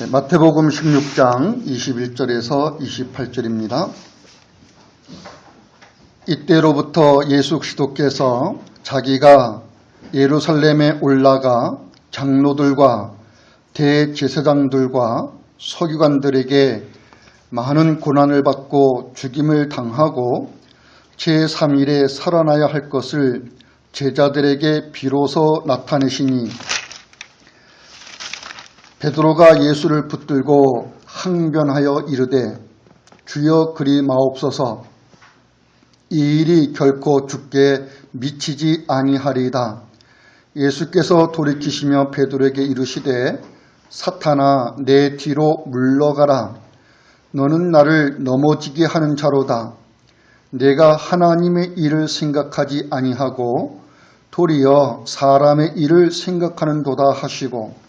마태복음 16장 21절에서 28절입니다. 이때로부터 예수 그리스도께서 자기가 예루살렘에 올라가 장로들과 대제사장들과 서기관들에게 많은 고난을 받고 죽임을 당하고 제3일에 살아나야 할 것을 제자들에게 비로소 나타내시니 베드로가 예수를 붙들고 항변하여 이르되 주여 그리 마옵소서. 이 일이 결코 주께 미치지 아니하리이다. 예수께서 돌이키시며 베드로에게 이르시되 사탄아 내 뒤로 물러가라. 너는 나를 넘어지게 하는 자로다. 내가 하나님의 일을 생각하지 아니하고 도리어 사람의 일을 생각하는도다 하시고,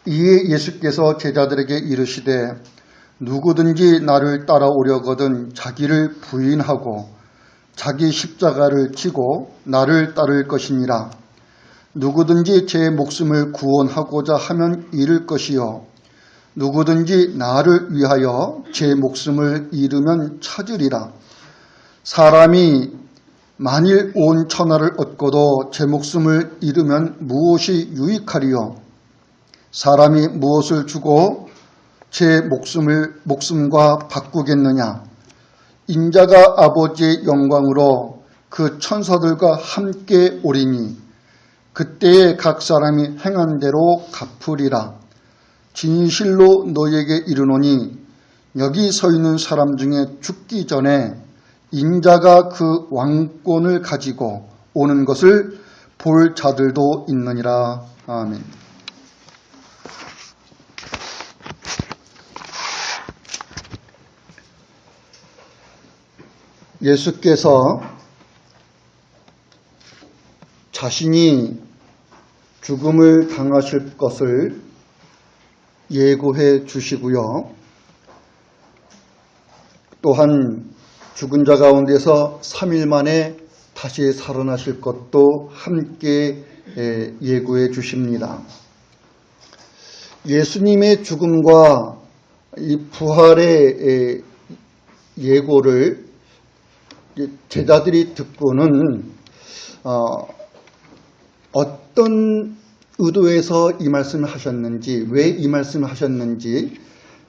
이에 예수께서 제자들에게 이르시되 누구든지 나를 따라오려거든 자기를 부인하고 자기 십자가를 지고 나를 따를 것이니라. 누구든지 제 목숨을 구원하고자 하면 잃을 것이요 누구든지 나를 위하여 제 목숨을 잃으면 찾으리라. 사람이 만일 온 천하를 얻고도 제 목숨을 잃으면 무엇이 유익하리요? 사람이 무엇을 주고 제 목숨과 바꾸겠느냐? 인자가 아버지의 영광으로 그 천사들과 함께 오리니 그때에 각 사람이 행한 대로 갚으리라. 진실로 너희에게 이르노니 여기 서 있는 사람 중에 죽기 전에 인자가 그 왕권을 가지고 오는 것을 볼 자들도 있느니라. 아멘. 예수께서 자신이 죽음을 당하실 것을 예고해 주시고요. 또한 죽은 자 가운데서 3일 만에 다시 살아나실 것도 함께 예고해 주십니다. 예수님의 죽음과 이 부활의 예고를 제자들이 듣고는 어떤 의도에서 이 말씀을 하셨는지, 왜 이 말씀을 하셨는지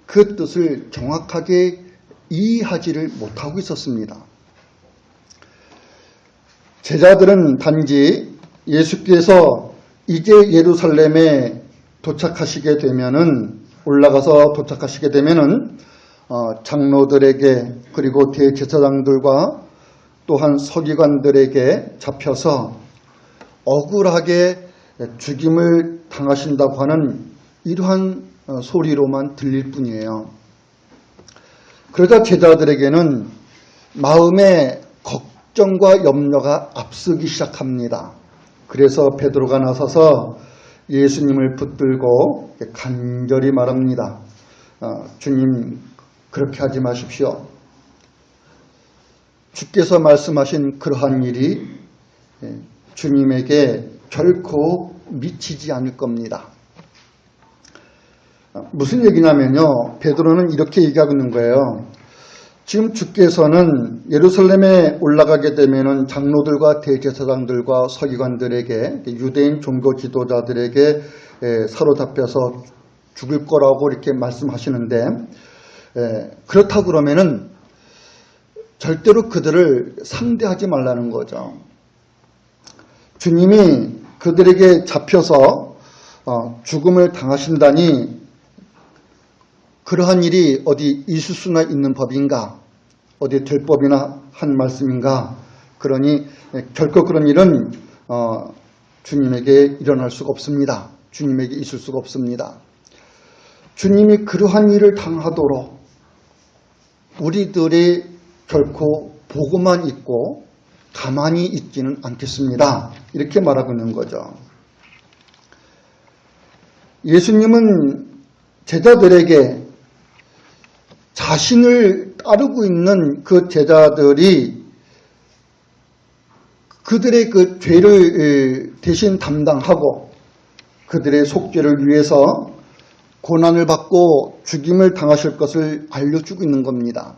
그 뜻을 정확하게 이해하지를 못하고 있었습니다. 제자들은 단지 예수께서 이제 예루살렘에 도착하시게 되면은, 올라가서 도착하시게 되면은 장로들에게 그리고 대제사장들과 또한 서기관들에게 잡혀서 억울하게 죽임을 당하신다고 하는 이러한 소리로만 들릴 뿐이에요. 그러자 제자들에게는 마음의 걱정과 염려가 앞서기 시작합니다. 그래서 베드로가 나서서 예수님을 붙들고 간절히 말합니다. 주님, 그렇게 하지 마십시오. 주께서 말씀하신 그러한 일이 주님에게 결코 미치지 않을 겁니다. 무슨 얘기냐면요, 베드로는 이렇게 얘기하고 있는 거예요. 지금 주께서는 예루살렘에 올라가게 되면은 장로들과 대제사장들과 서기관들에게, 유대인 종교 지도자들에게 사로잡혀서 죽을 거라고 이렇게 말씀하시는데, 그렇다고 그러면은 절대로 그들을 상대하지 말라는 거죠. 주님이 그들에게 잡혀서 죽음을 당하신다니 그러한 일이 어디 있을 수나 있는 법인가? 어디 될 법이나 한 말씀인가? 그러니 결코 그런 일은 주님에게 일어날 수가 없습니다. 주님에게 있을 수가 없습니다. 주님이 그러한 일을 당하도록 우리들이 결코 보고만 있고 가만히 있지는 않겠습니다. 이렇게 말하고 있는 거죠. 예수님은 제자들에게 자신을 따르고 있는 그 제자들이 그들의 그 죄를 대신 담당하고 그들의 속죄를 위해서 고난을 받고 죽임을 당하실 것을 알려주고 있는 겁니다.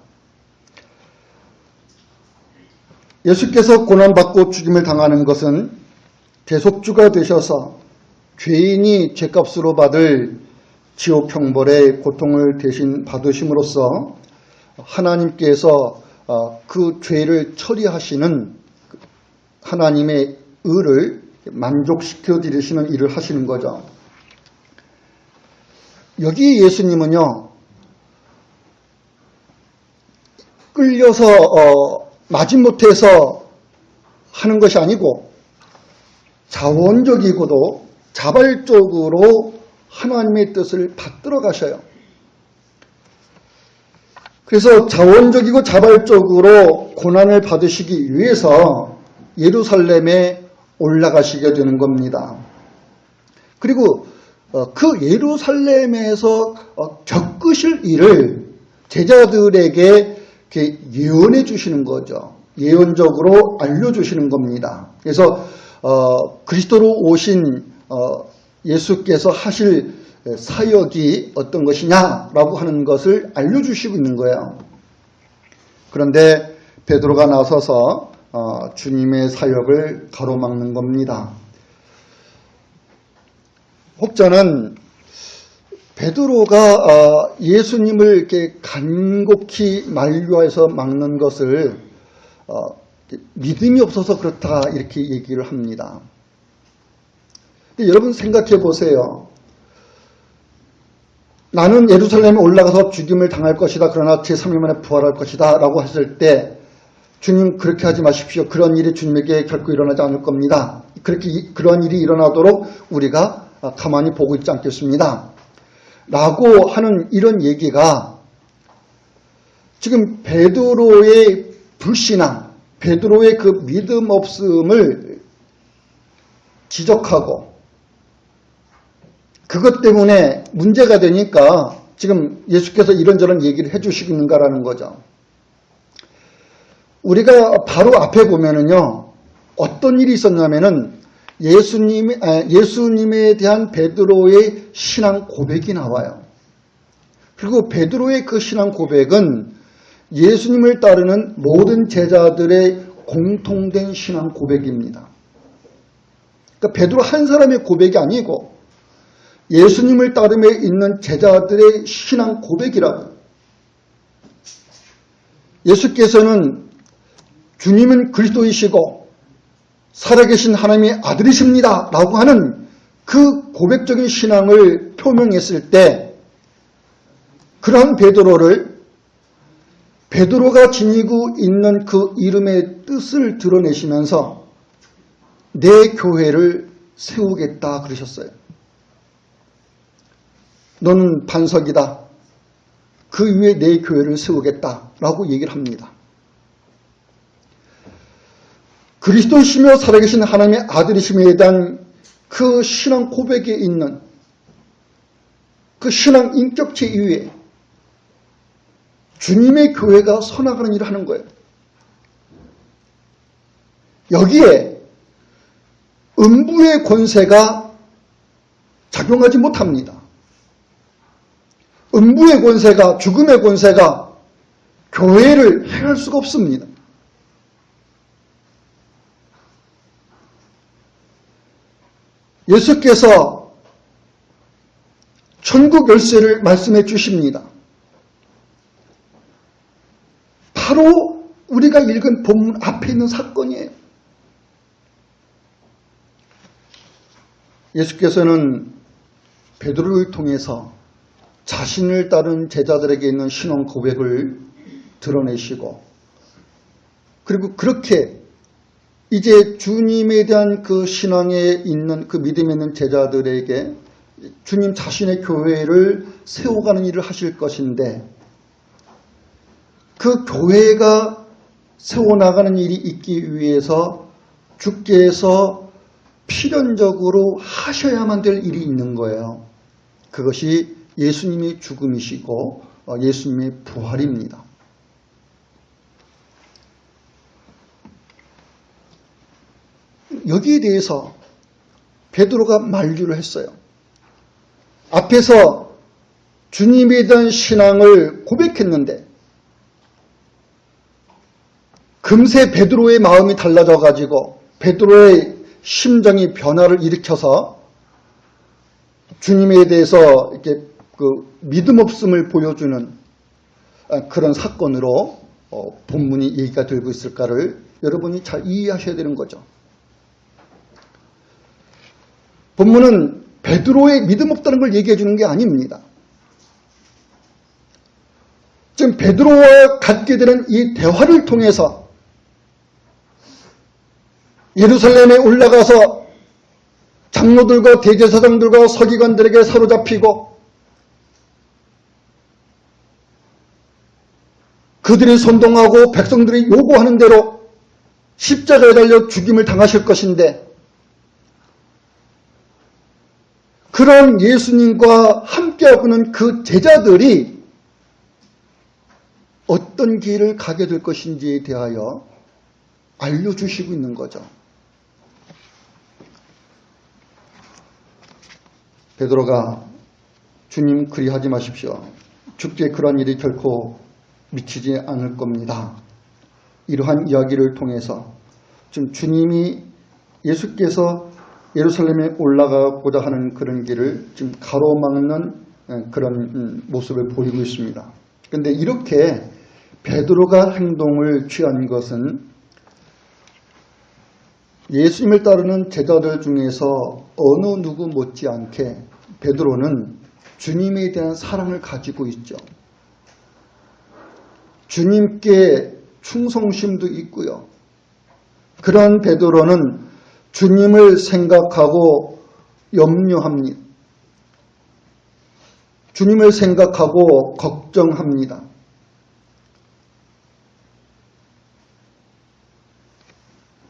예수께서 고난받고 죽임을 당하는 것은 대속주가 되셔서 죄인이 죄값으로 받을 지옥 형벌의 고통을 대신 받으심으로써 하나님께서 그 죄를 처리하시는 하나님의 의를 만족시켜 드리시는 일을 하시는 거죠. 여기 예수님은요, 끌려서 마지못해서 하는 것이 아니고 자원적이고도 자발적으로 하나님의 뜻을 받들어 가셔요. 그래서 자원적이고 자발적으로 고난을 받으시기 위해서 예루살렘에 올라가시게 되는 겁니다. 그리고 그 예루살렘에서 겪으실 일을 제자들에게 예언해 주시는 거죠. 예언적으로 알려주시는 겁니다. 그래서 그리스도로 오신 예수께서 하실 사역이 어떤 것이냐라고 하는 것을 알려주시고 있는 거예요. 그런데 베드로가 나서서 주님의 사역을 가로막는 겁니다. 혹자는 베드로가 예수님을 이렇게 간곡히 만류해서 막는 것을 믿음이 없어서 그렇다 이렇게 얘기를 합니다. 근데 여러분 생각해 보세요. 나는 예루살렘에 올라가서 죽임을 당할 것이다. 그러나 제3일 만에 부활할 것이다. 라고 했을 때 주님 그렇게 하지 마십시오. 그런 일이 주님에게 결코 일어나지 않을 겁니다. 그런 일이 일어나도록 우리가 가만히 보고 있지 않겠습니다. 라고 하는 이런 얘기가 지금 베드로의 불신앙, 베드로의 그 믿음 없음을 지적하고 그것 때문에 문제가 되니까 지금 예수께서 이런저런 얘기를 해주시고 있는가라는 거죠. 우리가 바로 앞에 보면은요, 어떤 일이 있었냐면은 예수님에 대한 베드로의 신앙 고백이 나와요. 그리고 베드로의 그 신앙 고백은 예수님을 따르는 모든 제자들의 공통된 신앙 고백입니다. 그러니까 베드로 한 사람의 고백이 아니고 예수님을 따름에 있는 제자들의 신앙 고백이라고. 예수께서는 주님은 그리스도이시고 살아계신 하나님의 아들이십니다 라고 하는 그 고백적인 신앙을 표명했을 때 그러한 베드로가 지니고 있는 그 이름의 뜻을 드러내시면서 내 교회를 세우겠다 그러셨어요. 너는 반석이다. 그 위에 내 교회를 세우겠다라고 얘기를 합니다. 그리스도이시며 살아계신 하나님의 아들이심에 대한 그 신앙 고백에 있는 그 신앙 인격체 이후에 주님의 교회가 서나가는 일을 하는 거예요. 여기에 음부의 권세가 작용하지 못합니다. 음부의 권세가, 죽음의 권세가 교회를 행할 수가 없습니다. 예수께서 천국 열쇠를 말씀해 주십니다. 바로 우리가 읽은 본문 앞에 있는 사건이에요. 예수께서는 베드로를 통해서 자신을 따른 제자들에게 있는 신앙 고백을 드러내시고 그리고 그렇게 이제 주님에 대한 그 신앙에 있는 그 믿음에 있는 제자들에게 주님 자신의 교회를 세워가는 일을 하실 것인데 그 교회가 세워나가는 일이 있기 위해서 주께서 필연적으로 하셔야만 될 일이 있는 거예요. 그것이 예수님의 죽음이시고 예수님의 부활입니다. 여기에 대해서 베드로가 만류를 했어요. 앞에서 주님에 대한 신앙을 고백했는데 금세 베드로의 마음이 달라져 가지고 베드로의 심정이 변화를 일으켜서 주님에 대해서 이렇게 믿음 없음을 보여주는 그런 사건으로 본문이 얘기가 되고 있을까를 여러분이 잘 이해하셔야 되는 거죠. 본문은 베드로의 믿음 없다는 걸 얘기해 주는 게 아닙니다. 지금 베드로와 갖게 되는 이 대화를 통해서 예루살렘에 올라가서 장로들과 대제사장들과 서기관들에게 사로잡히고 그들이 선동하고 백성들이 요구하는 대로 십자가에 달려 죽임을 당하실 것인데 그런 예수님과 함께하고 있는 그 제자들이 어떤 길을 가게 될 것인지에 대하여 알려주시고 있는 거죠. 베드로가 주님 그리하지 마십시오. 죽게 그런 일이 결코 미치지 않을 겁니다. 이러한 이야기를 통해서 지금 주님이 예수께서 예루살렘에 올라가고자 하는 그런 길을 지금 가로막는 그런 모습을 보이고 있습니다. 그런데 이렇게 베드로가 행동을 취한 것은 예수님을 따르는 제자들 중에서 어느 누구 못지않게 베드로는 주님에 대한 사랑을 가지고 있죠. 주님께 충성심도 있고요. 그런 베드로는 주님을 생각하고 염려합니다. 주님을 생각하고 걱정합니다.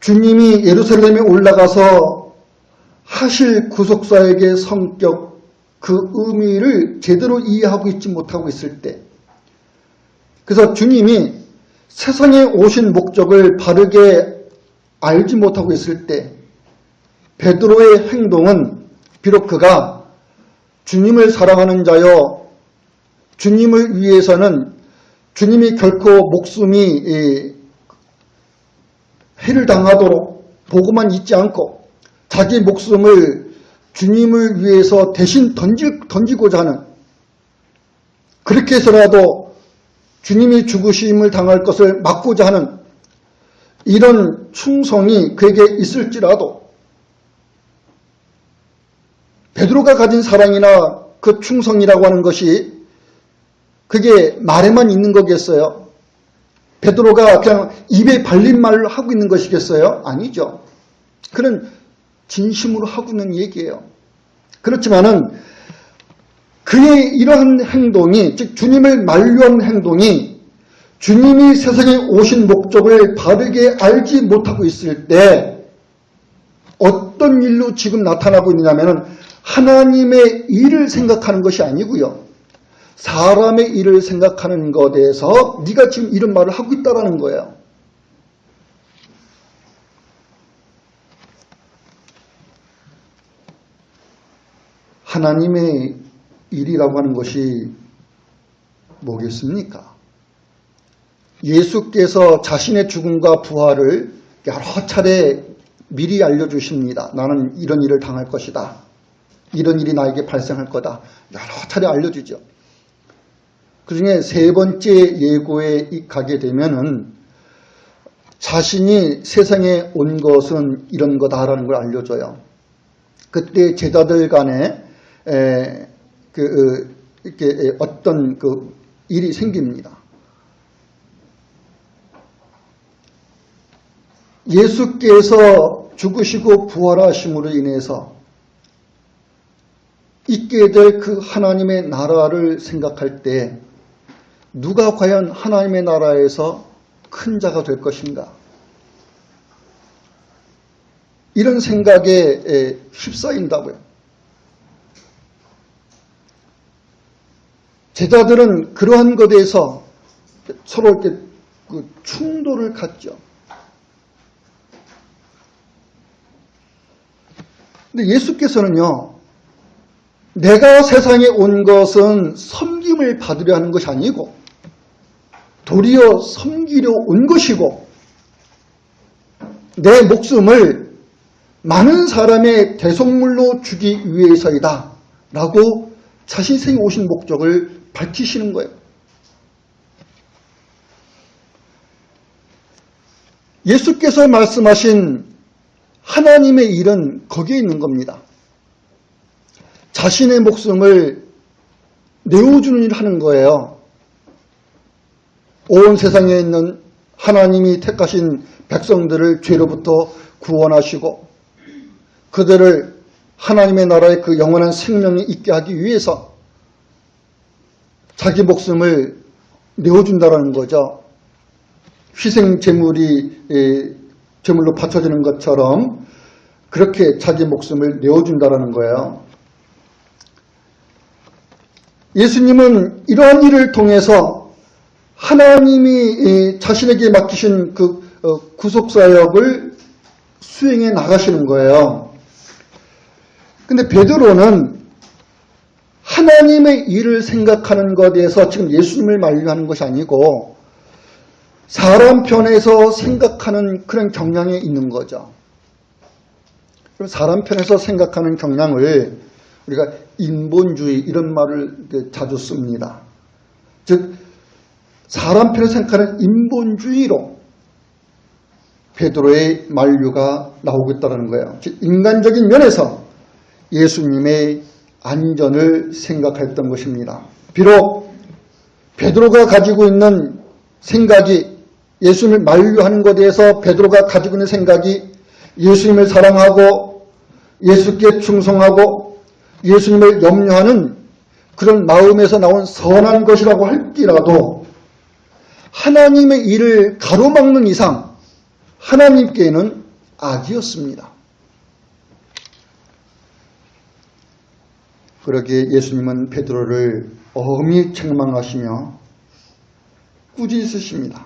주님이 예루살렘에 올라가서 하실 구속사역의 성격, 그 의미를 제대로 이해하고 있지 못하고 있을 때, 그래서 주님이 세상에 오신 목적을 바르게 알지 못하고 있을 때 베드로의 행동은 비록 그가 주님을 사랑하는 자여 주님을 위해서는 주님이 결코 목숨이 해를 당하도록 보고만 있지 않고 자기 목숨을 주님을 위해서 대신 던지고자 하는, 그렇게 해서라도 주님이 죽으심을 당할 것을 막고자 하는 이런 충성이 그에게 있을지라도 베드로가 가진 사랑이나 그 충성이라고 하는 것이 그게 말에만 있는 거겠어요? 베드로가 그냥 입에 발린 말을 하고 있는 것이겠어요? 아니죠. 그는 진심으로 하고 있는 얘기예요. 그렇지만은 그의 이러한 행동이, 즉 주님을 만류한 행동이 주님이 세상에 오신 목적을 바르게 알지 못하고 있을 때 어떤 일로 지금 나타나고 있느냐면 하나님의 일을 생각하는 것이 아니고요. 사람의 일을 생각하는 것에 대해서 네가 지금 이런 말을 하고 있다는 거예요. 하나님의 일이라고 하는 것이 뭐겠습니까? 예수께서 자신의 죽음과 부활을 여러 차례 미리 알려주십니다. 나는 이런 일을 당할 것이다. 이런 일이 나에게 발생할 거다. 여러 차례 알려주죠. 그 중에 세 번째 예고에 가게 되면은 자신이 세상에 온 것은 이런 거다라는 걸 알려줘요. 그때 제자들 간에 이렇게 어떤 일이 생깁니다. 예수께서 죽으시고 부활하심으로 인해서 있게 될 그 하나님의 나라를 생각할 때 누가 과연 하나님의 나라에서 큰 자가 될 것인가? 이런 생각에 휩싸인다고요. 제자들은 그러한 것에 대해서 서로 이렇게 충돌을 갖죠. 근데 예수께서는요, 내가 세상에 온 것은 섬김을 받으려 하는 것이 아니고 도리어 섬기려 온 것이고 내 목숨을 많은 사람의 대속물로 주기 위해서이다 라고 자신이 오신 목적을 밝히시는 거예요. 예수께서 말씀하신 하나님의 일은 거기에 있는 겁니다. 자신의 목숨을 내어주는 일을 하는 거예요. 온 세상에 있는 하나님이 택하신 백성들을 죄로부터 구원하시고 그들을 하나님의 나라의 그 영원한 생명이 있게 하기 위해서 자기 목숨을 내어준다는 거죠. 희생 제물이 제물로 바쳐지는 것처럼 그렇게 자기 목숨을 내어준다는 거예요. 예수님은 이러한 일을 통해서 하나님이 자신에게 맡기신 그 구속사역을 수행해 나가시는 거예요. 근데 베드로는 하나님의 일을 생각하는 것에 대해서 지금 예수님을 만류하는 것이 아니고 사람 편에서 생각하는 그런 경향이 있는 거죠. 그럼 사람 편에서 생각하는 경향을 우리가 인본주의 이런 말을 자주 씁니다. 즉 사람 편에서 생각하는 인본주의로 베드로의 만류가 나오고 있다는 거예요. 즉 인간적인 면에서 예수님의 안전을 생각했던 것입니다. 비록 베드로가 가지고 있는 생각이 예수님을 만류하는 것에 대해서 베드로가 가지고 있는 생각이 예수님을 사랑하고 예수께 충성하고 예수님을 염려하는 그런 마음에서 나온 선한 것이라고 할지라도 하나님의 일을 가로막는 이상 하나님께는 악이었습니다. 그러기에 예수님은 베드로를 엄히 책망하시며 꾸짖으십니다.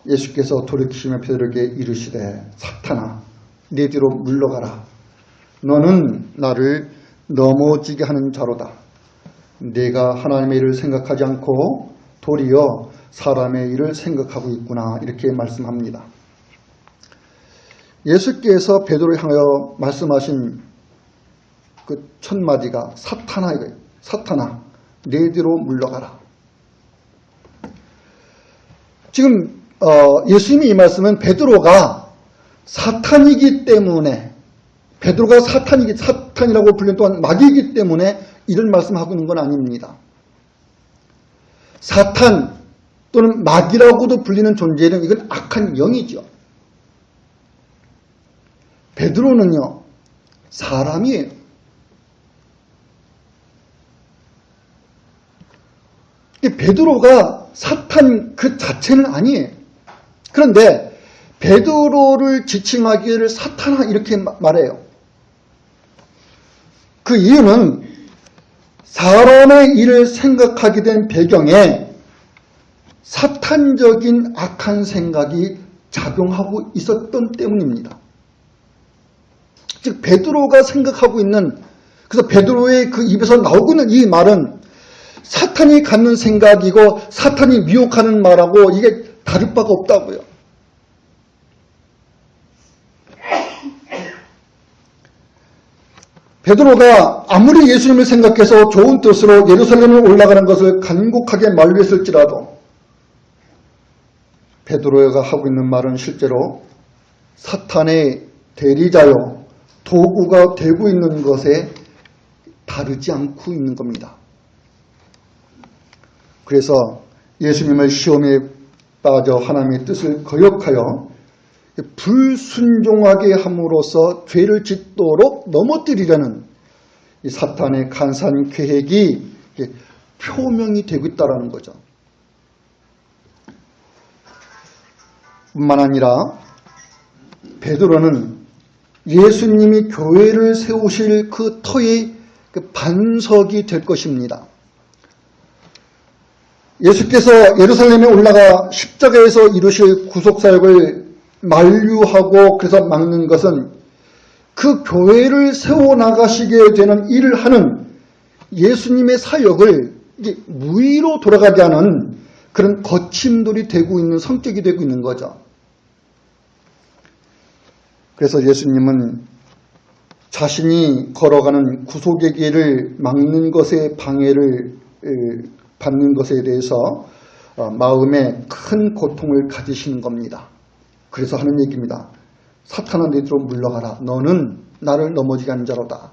예수께서 돌이키시며 베드로에게 이르시되 사탄아 내 뒤로 물러가라. 너는 나를 넘어지게 하는 자로다. 내가 하나님의 일을 생각하지 않고 도리어 사람의 일을 생각하고 있구나. 이렇게 말씀합니다. 예수께서 베드로를 향하여 말씀하신 그 첫 마디가 사탄아 이거예요. 사탄아 내 뒤로 물러가라. 지금 예수님이 이 말씀은 베드로가 사탄이기 때문에 베드로가 사탄이라고 불리는 또한 마귀이기 때문에 이런 말씀하고 있는 건 아닙니다. 사탄 또는 마귀라고도 불리는 존재는 이건 악한 영이죠. 베드로는요 사람이에요. 베드로가 사탄 그 자체는 아니에요. 그런데 베드로를 지칭하기를 사탄아 이렇게 말해요. 그 이유는 사람의 일을 생각하게 된 배경에 사탄적인 악한 생각이 작용하고 있었던 때문입니다. 즉 베드로가 생각하고 있는 그래서 베드로의 그 입에서 나오고 있는 이 말은 사탄이 갖는 생각이고 사탄이 미혹하는 말하고 이게 다를 바가 없다고요. 베드로가 아무리 예수님을 생각해서 좋은 뜻으로 예루살렘을 올라가는 것을 간곡하게 만류했을지라도 베드로가 하고 있는 말은 실제로 사탄의 대리자요 도구가 되고 있는 것에 다르지 않고 있는 겁니다. 그래서 예수님을 시험에 빠져 하나님의 뜻을 거역하여 불순종하게 함으로써 죄를 짓도록 넘어뜨리려는 이 사탄의 간사한 계획이 표명이 되고 있다는 거죠. 뿐만 아니라 베드로는 예수님이 교회를 세우실 그 터의 그 반석이 될 것입니다. 예수께서 예루살렘에 올라가 십자가에서 이루실 구속사역을 만류하고 그래서 막는 것은 그 교회를 세워나가시게 되는 일을 하는 예수님의 사역을 이게 무의로 돌아가게 하는 그런 거침돌이 되고 있는 성격이 되고 있는 거죠. 그래서 예수님은 자신이 걸어가는 구속의 길을 막는 것에 방해를 받는 것에 대해서 마음에 큰 고통을 가지시는 겁니다. 그래서 하는 얘기입니다. 사탄아 너희로 물러가라. 너는 나를 넘어지게 하는 자로다.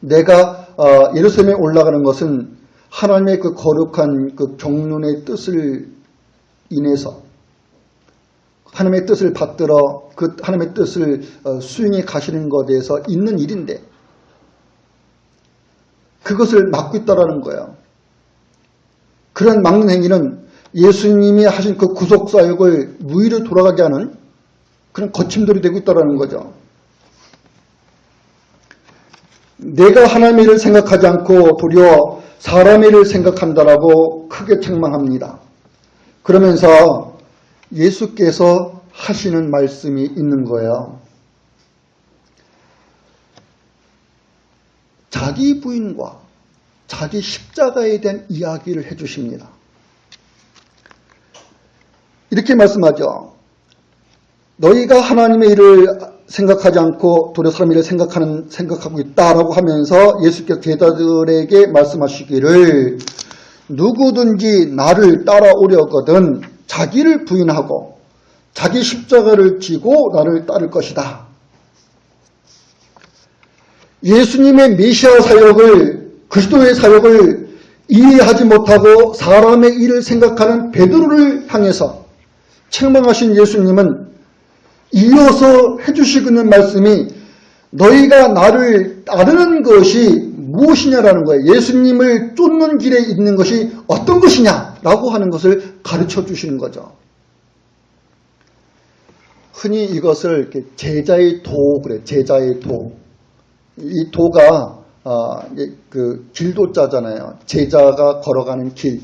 내가 예루살렘에 올라가는 것은 하나님의 그 거룩한 그 경륜의 뜻을 인해서 하나님의 뜻을 받들어 그 하나님의 뜻을 수행해 가시는 것에 대해서 있는 일인데 그것을 막고 있다라는 거예요. 그런 막는 행위는 예수님이 하신 그 구속사역을 무의로 돌아가게 하는 그런 거침돌이 되고 있다는 거죠. 내가 하나님의 일을 생각하지 않고 도리어 사람의 일을 생각한다라고 크게 책망합니다. 그러면서 예수께서 하시는 말씀이 있는 거예요. 자기 부인과 자기 십자가에 대한 이야기를 해주십니다. 이렇게 말씀하죠. 너희가 하나님의 일을 생각하지 않고 도리어 사람의 일을 생각하고 있다라고 하면서 예수께서 제자들에게 말씀하시기를 누구든지 나를 따라오려거든 자기를 부인하고 자기 십자가를 지고 나를 따를 것이다. 예수님의 메시아 사역을 그리스도의 사역을 이해하지 못하고 사람의 일을 생각하는 베드로를 향해서 책망하신 예수님은 이어서 해주시고 있는 말씀이 너희가 나를 따르는 것이 무엇이냐라는 거예요. 예수님을 쫓는 길에 있는 것이 어떤 것이냐라고 하는 것을 가르쳐 주시는 거죠. 흔히 이것을 이렇게 제자의 도 그래. 제자의 도. 이 도가 그 길도자잖아요. 제자가 걸어가는 길.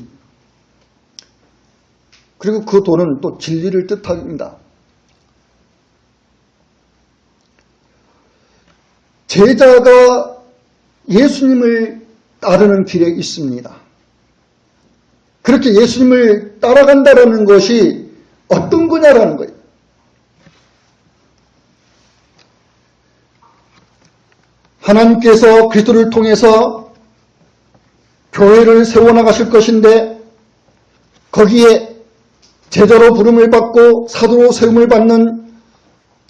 그리고 그 도는 또 진리를 뜻합니다. 제자가 예수님을 따르는 길에 있습니다. 그렇게 예수님을 따라간다는 것이 어떤 거냐라는 거예요. 하나님께서 그리스도를 통해서 교회를 세워나가실 것인데 거기에 제자로 부름을 받고 사도로 세움을 받는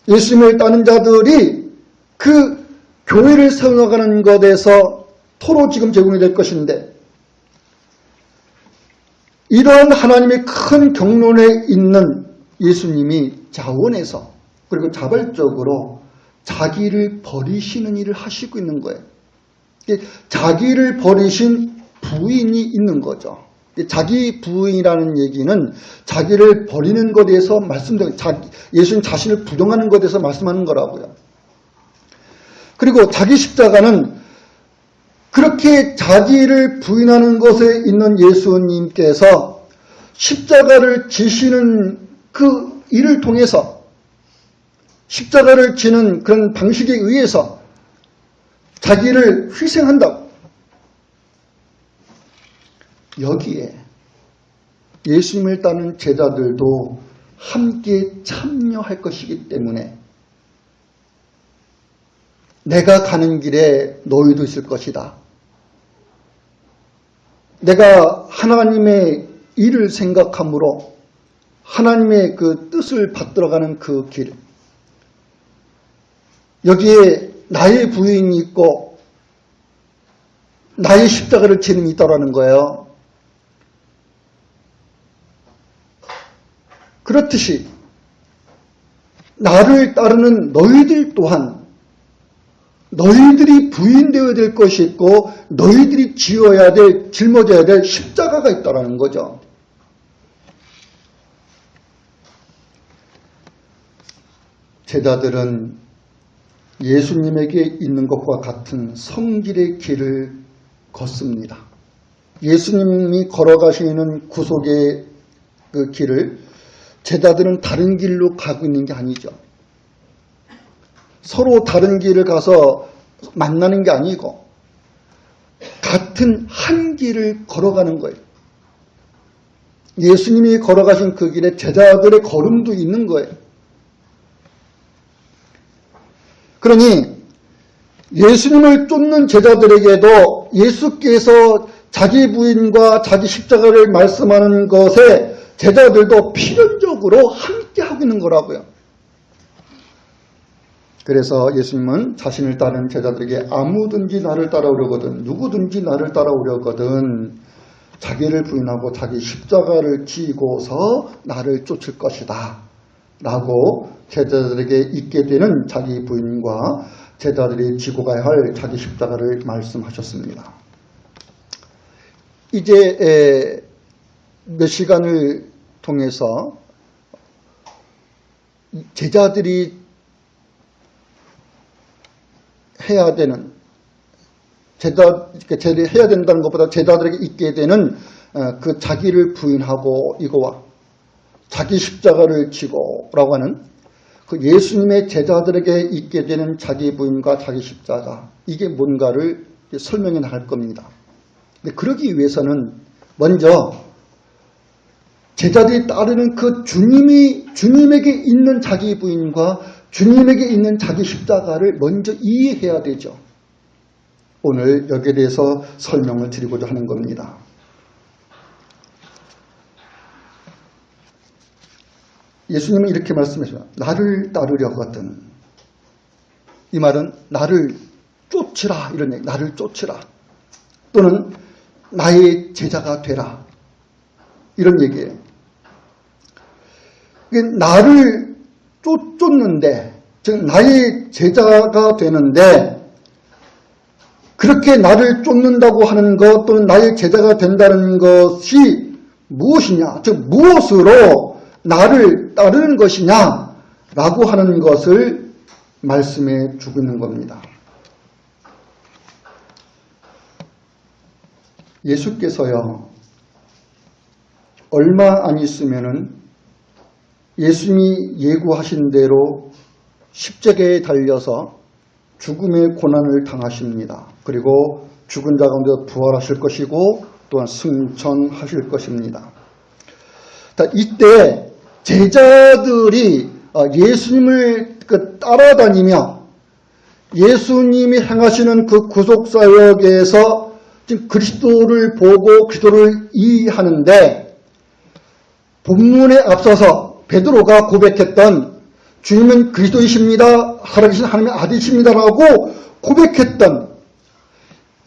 예수님을 따르는 자들이 그 교회를 세워나가는 것에서 토로 지금 제공이 될 것인데 이러한 하나님의 큰 경륜에 있는 예수님이 자원해서 그리고 자발적으로 자기를 버리시는 일을 하시고 있는 거예요. 자기를 버리신 부인이 있는 거죠. 자기 부인이라는 얘기는 자기를 버리는 것에 대해서 말씀드려요. 예수님 자신을 부정하는 것에 대해서 말씀하는 거라고요. 그리고 자기 십자가는 그렇게 자기를 부인하는 것에 있는 예수님께서 십자가를 지시는 그 일을 통해서 십자가를 지는 그런 방식에 의해서 자기를 희생한다고. 여기에 예수님을 따르는 제자들도 함께 참여할 것이기 때문에 내가 가는 길에 너희도 있을 것이다. 내가 하나님의 일을 생각함으로 하나님의 그 뜻을 받들어가는 그 길. 여기에 나의 부인이 있고 나의 십자가를 지는 이 있다라는 거예요. 그렇듯이 나를 따르는 너희들 또한 너희들이 부인되어야 될 것이 있고 너희들이 지어야 될, 짊어져야 될 십자가가 있다는 거죠. 제자들은 예수님에게 있는 것과 같은 성길의 길을 걷습니다. 예수님이 걸어가시는 구속의 그 길을 제자들은 다른 길로 가고 있는 게 아니죠. 서로 다른 길을 가서 만나는 게 아니고 같은 한 길을 걸어가는 거예요. 예수님이 걸어가신 그 길에 제자들의 걸음도 있는 거예요. 그러니 예수님을 쫓는 제자들에게도 예수께서 자기 부인과 자기 십자가를 말씀하는 것에 제자들도 필연적으로 함께하고 있는 거라고요. 그래서 예수님은 자신을 따르는 제자들에게 아무든지 나를 따라오려거든, 누구든지 나를 따라오려거든 자기를 부인하고 자기 십자가를 지고서 나를 쫓을 것이다 라고 제자들에게 있게 되는 자기 부인과 제자들이 지고 가야 할 자기 십자가를 말씀하셨습니다. 이제 몇 시간을 통해서 제자들이 해야 되는, 제자들이 해야 된다는 것보다 제자들에게 있게 되는 그 자기를 부인하고 이거와 자기 십자가를 지고라고 하는 그 예수님의 제자들에게 있게 되는 자기 부인과 자기 십자가, 이게 뭔가를 설명해 나갈 겁니다. 근데 그러기 위해서는 먼저 제자들이 따르는 그 주님에게 있는 자기 부인과 주님에게 있는 자기 십자가를 먼저 이해해야 되죠. 오늘 여기에 대해서 설명을 드리고자 하는 겁니다. 예수님은 이렇게 말씀하십니다. 나를 따르려거든. 이 말은 나를 쫓으라 이런 얘기, 나를 쫓으라 또는 나의 제자가 되라 이런 얘기예요. 나를 쫓는데, 즉 나의 제자가 되는데 그렇게 나를 쫓는다고 하는 것 또는 나의 제자가 된다는 것이 무엇이냐, 즉 무엇으로 나를 따르는 것이냐라고 하는 것을 말씀해 주고 있는 겁니다. 예수께서요, 얼마 안 있으면은 예수님이 예고하신 대로 십자가에 달려서 죽음의 고난을 당하십니다. 그리고 죽은 자 가운데 부활하실 것이고 또한 승천하실 것입니다. 이때 제자들이 예수님을 따라다니며 예수님이 행하시는 그 구속사역에서 그리스도를 보고 그리스도를 이해하는데 본문에 앞서서 베드로가 고백했던 주님은 그리스도이십니다. 살아계신 하나님의 아들이십니다라고 고백했던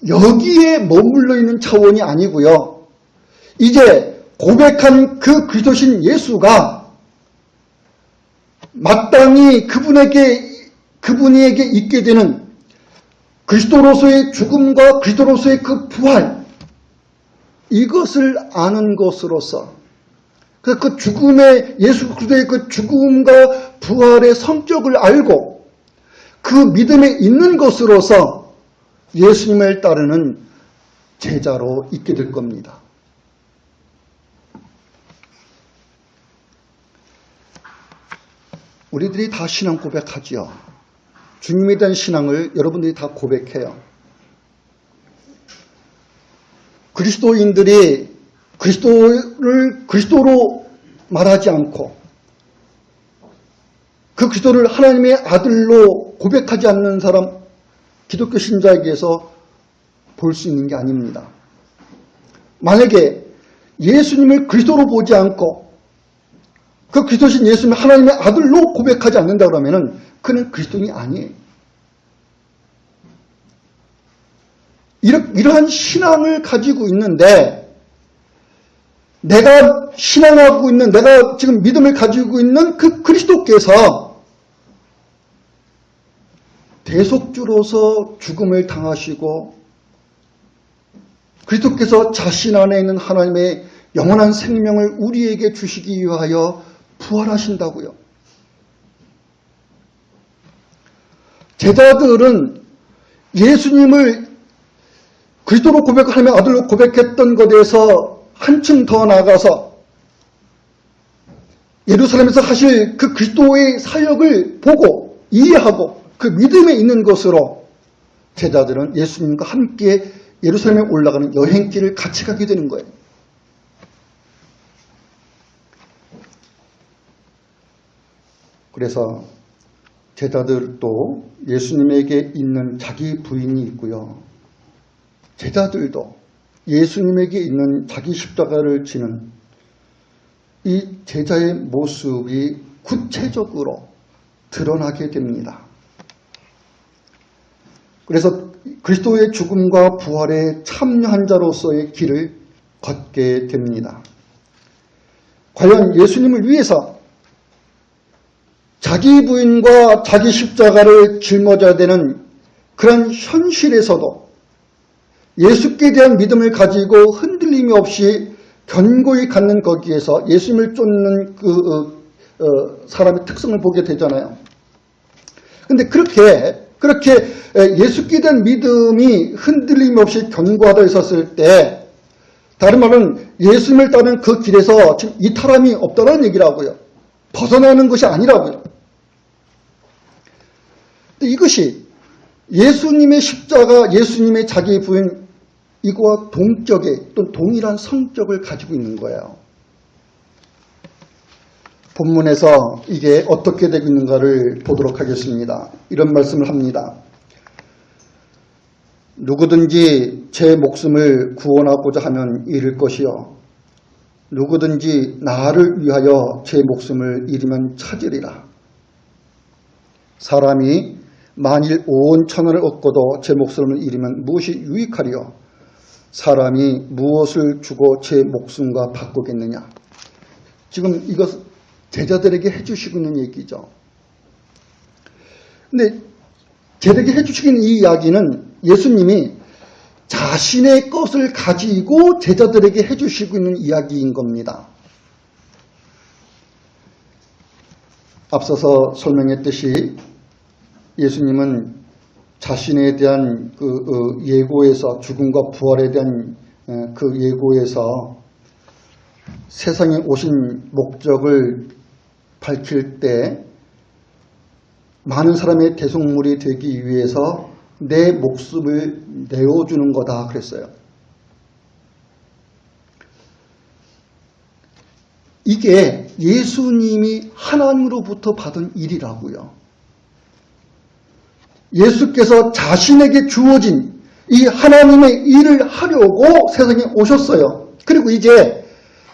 여기에 머물러 있는 차원이 아니고요. 이제 고백한 그 그리스도신 예수가 마땅히 그분에게 있게 되는 그리스도로서의 죽음과 그리스도로서의 그 부활, 이것을 아는 것으로서 그 죽음의 예수 그리스도의 그 죽음과 부활의 성격을 알고 그 믿음에 있는 것으로서 예수님을 따르는 제자로 있게 될 겁니다. 우리들이 다 신앙 고백하지요. 주님에 대한 신앙을 여러분들이 다 고백해요. 그리스도인들이 그리스도를 그리스도로 말하지 않고 그 그리스도를 하나님의 아들로 고백하지 않는 사람, 기독교 신자에게서 볼 수 있는 게 아닙니다. 만약에 예수님을 그리스도로 보지 않고 그 그리스도신 예수님을 하나님의 아들로 고백하지 않는다 그러면은 그는 그리스도인이 아니에요. 이러한 신앙을 가지고 있는데 내가 신앙하고 있는, 내가 지금 믿음을 가지고 있는 그 그리스도께서 대속주로서 죽음을 당하시고 그리스도께서 자신 안에 있는 하나님의 영원한 생명을 우리에게 주시기 위하여 부활하신다고요. 제자들은 예수님을 그리스도로 고백하며 아들로 고백했던 것에서 한층 더 나아가서 예루살렘에서 하실 그 그리스도의 사역을 보고 이해하고 그 믿음에 있는 것으로 제자들은 예수님과 함께 예루살렘에 올라가는 여행길을 같이 가게 되는 거예요. 그래서 제자들도 예수님에게 있는 자기 부인이 있고요. 제자들도 예수님에게 있는 자기 십자가를 지는 이 제자의 모습이 구체적으로 드러나게 됩니다. 그래서 그리스도의 죽음과 부활에 참여한 자로서의 길을 걷게 됩니다. 과연 예수님을 위해서 자기 부인과 자기 십자가를 짊어져야 되는 그런 현실에서도 예수께 대한 믿음을 가지고 흔들림이 없이 견고히 갖는 거기에서 예수님을 쫓는 사람의 특성을 보게 되잖아요. 그런데 그렇게 예수께 대한 믿음이 흔들림 없이 견고하다 있었을 때, 다른 말은 예수님을 따르는 그 길에서 지금 이탈함이 없다는 얘기라고요. 벗어나는 것이 아니라고요. 근데 이것이 예수님의 십자가, 예수님의 자기 부인, 이거와 동격의 또 동일한 성격을 가지고 있는 거예요. 본문에서 이게 어떻게 되고 있는가를 보도록 하겠습니다. 이런 말씀을 합니다. 누구든지 제 목숨을 구원하고자 하면 잃을 것이요, 누구든지 나를 위하여 제 목숨을 잃으면 찾으리라. 사람이 만일 온 천하를 얻고도 제 목숨을 잃으면 무엇이 유익하리요? 사람이 무엇을 주고 제 목숨과 바꾸겠느냐? 지금 이것 제자들에게 해주시고 있는 얘기죠. 근데 제자들에게 해주시고 있는 이 이야기는 예수님이 자신의 것을 가지고 제자들에게 해주시고 있는 이야기인 겁니다. 앞서서 설명했듯이 예수님은 자신에 대한 예고에서, 죽음과 부활에 대한 그 예고에서 세상에 오신 목적을 밝힐 때 많은 사람의 대속물이 되기 위해서 내 목숨을 내어주는 거다 그랬어요. 이게 예수님이 하나님으로부터 받은 일이라고요. 예수께서 자신에게 주어진 이 하나님의 일을 하려고 세상에 오셨어요. 그리고 이제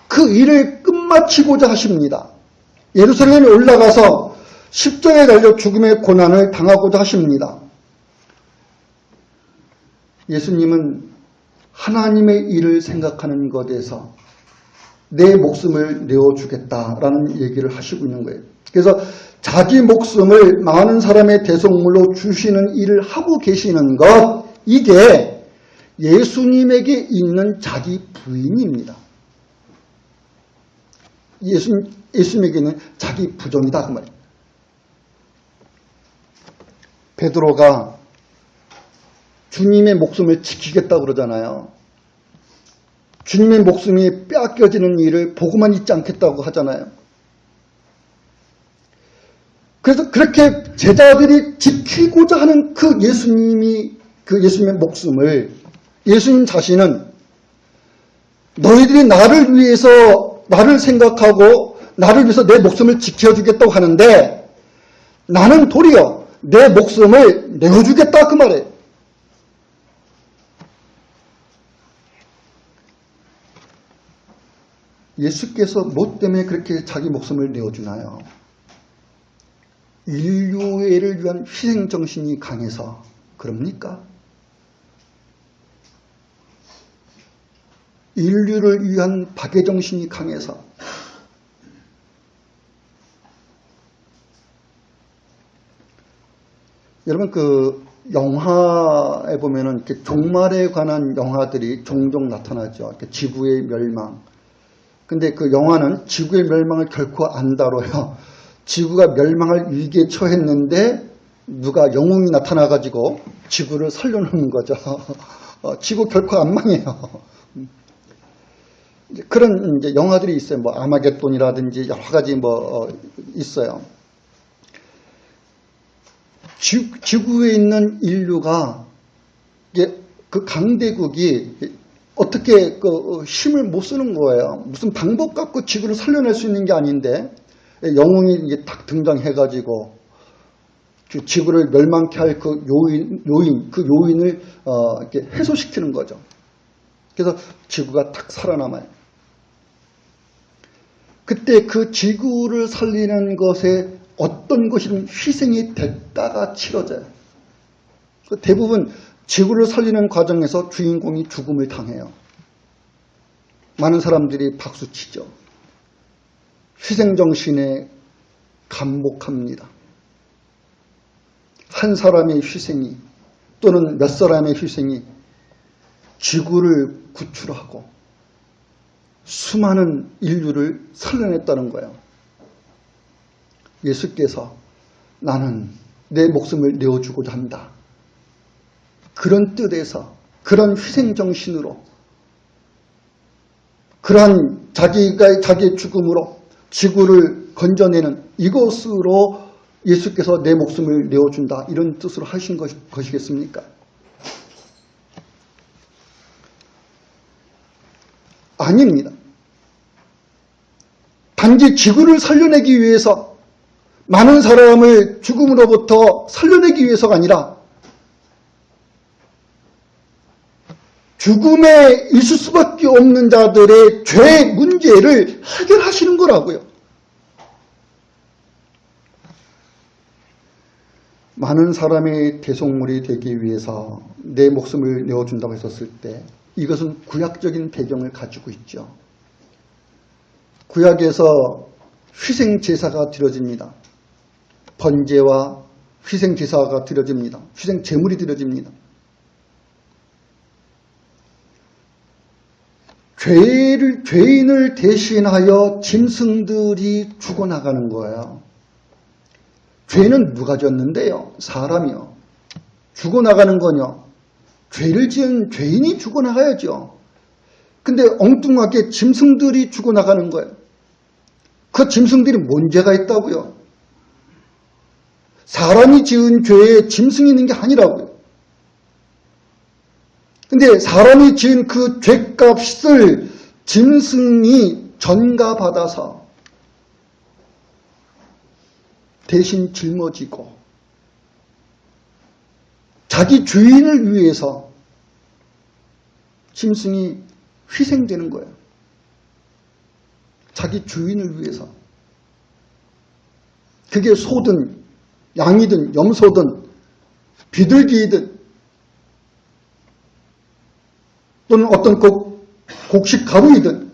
그 일을 끝마치고자 하십니다. 예루살렘에 올라가서 십자가에 달려 죽음의 고난을 당하고자 하십니다. 예수님은 하나님의 일을 생각하는 것에서 내 목숨을 내어주겠다라는 얘기를 하시고 있는 거예요. 그래서 자기 목숨을 많은 사람의 대속물로 주시는 일을 하고 계시는 것, 이게 예수님에게 있는 자기 부인입니다. 예수님에게는 자기 부정이다 그 말이에요. 베드로가 주님의 목숨을 지키겠다고 그러잖아요. 주님의 목숨이 빼앗겨지는 일을 보고만 있지 않겠다고 하잖아요. 그래서 그렇게 제자들이 지키고자 하는 그 예수님의 목숨을, 예수님 자신은 너희들이 나를 위해서, 나를 생각하고 나를 위해서 내 목숨을 지켜주겠다고 하는데 나는 도리어 내 목숨을 내어주겠다 그 말이에요. 예수께서 뭐 때문에 그렇게 자기 목숨을 내어주나요? 인류애를 위한 희생정신이 강해서 그럽니까? 인류를 위한 박애정신이 강해서, 여러분 그 영화에 보면은 이렇게 종말에 관한 영화들이 종종 나타나죠. 지구의 멸망. 근데 그 영화는 지구의 멸망을 결코 안 다뤄요. 지구가 멸망할 위기에 처했는데 누가 영웅이 나타나가지고 지구를 살려놓는 거죠. 지구 결코 안 망해요. 그런 이제 영화들이 있어요. 뭐 아마겟돈이라든지 여러 가지 있어요. 지구에 있는 인류가 이게 그 강대국이 어떻게 그 힘을 못 쓰는 거예요. 무슨 방법 갖고 지구를 살려낼 수 있는 게 아닌데 영웅이 이제 딱 등장해가지고 지구를 멸망케 할 그 그 요인을 이렇게 해소시키는 거죠. 그래서 지구가 딱 살아남아요. 그때 그 지구를 살리는 것에 어떤 것이든 희생이 대가가 치러져요. 대부분 지구를 살리는 과정에서 주인공이 죽음을 당해요. 많은 사람들이 박수치죠. 희생정신에 감복합니다. 한 사람의 희생이 또는 몇 사람의 희생이 지구를 구출하고 수많은 인류를 살려냈다는 거예요. 예수께서 나는 내 목숨을 내어주고자 한다. 그런 뜻에서 그런 희생정신으로 그러한 자기의 죽음으로 지구를 건져내는 이것으로 예수께서 내 목숨을 내어준다. 이런 뜻으로 하신 것이겠습니까? 아닙니다. 단지 지구를 살려내기 위해서 많은 사람을 죽음으로부터 살려내기 위해서가 아니라 죽음에 있을 수밖에 없는 자들의 죄 문제를 해결하시는 거라고요. 많은 사람의 대속물이 되기 위해서 내 목숨을 내어준다고 했었을 때 이것은 구약적인 배경을 가지고 있죠. 구약에서 희생제사가 드려집니다. 번제와 희생제사가 드려집니다. 희생제물이 드려집니다. 죄인을 대신하여 짐승들이 죽어나가는 거예요. 죄는 누가 졌는데요? 사람이요. 죽어나가는 거요. 죄를 지은 죄인이 죽어나가야죠. 근데 엉뚱하게 짐승들이 죽어나가는 거예요. 그 짐승들이 뭔 죄가 있다고요? 사람이 지은 죄에 짐승이 있는 게 아니라고요. 근데 사람이 지은 그 죄값을 짐승이 전가받아서 대신 짊어지고 자기 주인을 위해서 짐승이 희생되는 거예요. 자기 주인을 위해서. 그게 소든 양이든 염소든 비둘기이든 또는 어떤 곡식 가루이든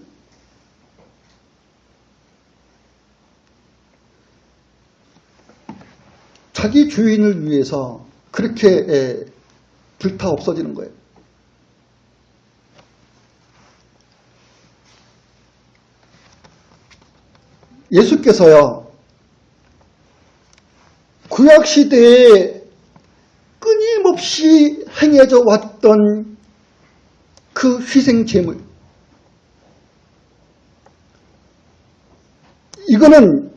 자기 주인을 위해서 그렇게 불타 없어지는 거예요. 예수께서요, 구약시대에 끊임없이 행해져 왔던 그 희생제물, 이거는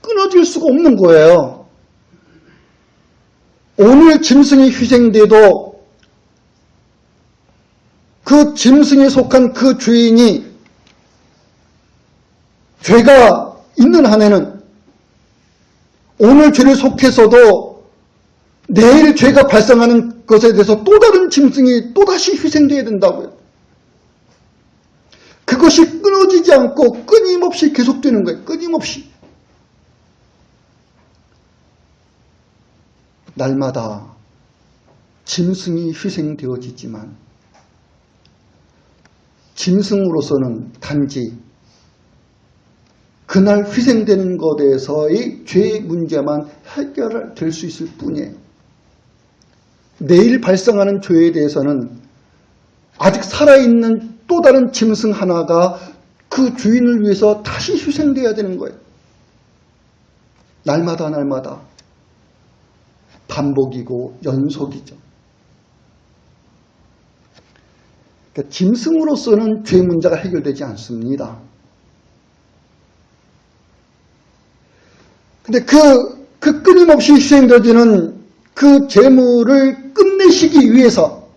끊어질 수가 없는 거예요. 오늘 짐승이 희생돼도 그 짐승에 속한 그 주인이 죄가 있는 한에는 오늘 죄를 속해서도 내일 죄가 발생하는 것에 대해서 또 다른 짐승이 또다시 희생돼야 된다고요. 그것이 끊어지지 않고 끊임없이 계속되는 거예요. 끊임없이. 날마다 짐승이 희생되어지지만 짐승으로서는 단지 그날 희생되는 것에서의 죄 문제만 해결될 수 있을 뿐이에요. 내일 발생하는 죄에 대해서는 아직 살아있는 또 다른 짐승 하나가 그 주인을 위해서 다시 희생돼야 되는 거예요. 날마다 날마다 반복이고 연속이죠. 그러니까 짐승으로서는 죄 문제가 해결되지 않습니다. 근데 그 끊임없이 희생되어지는 그 재물을 끝내시기 위해서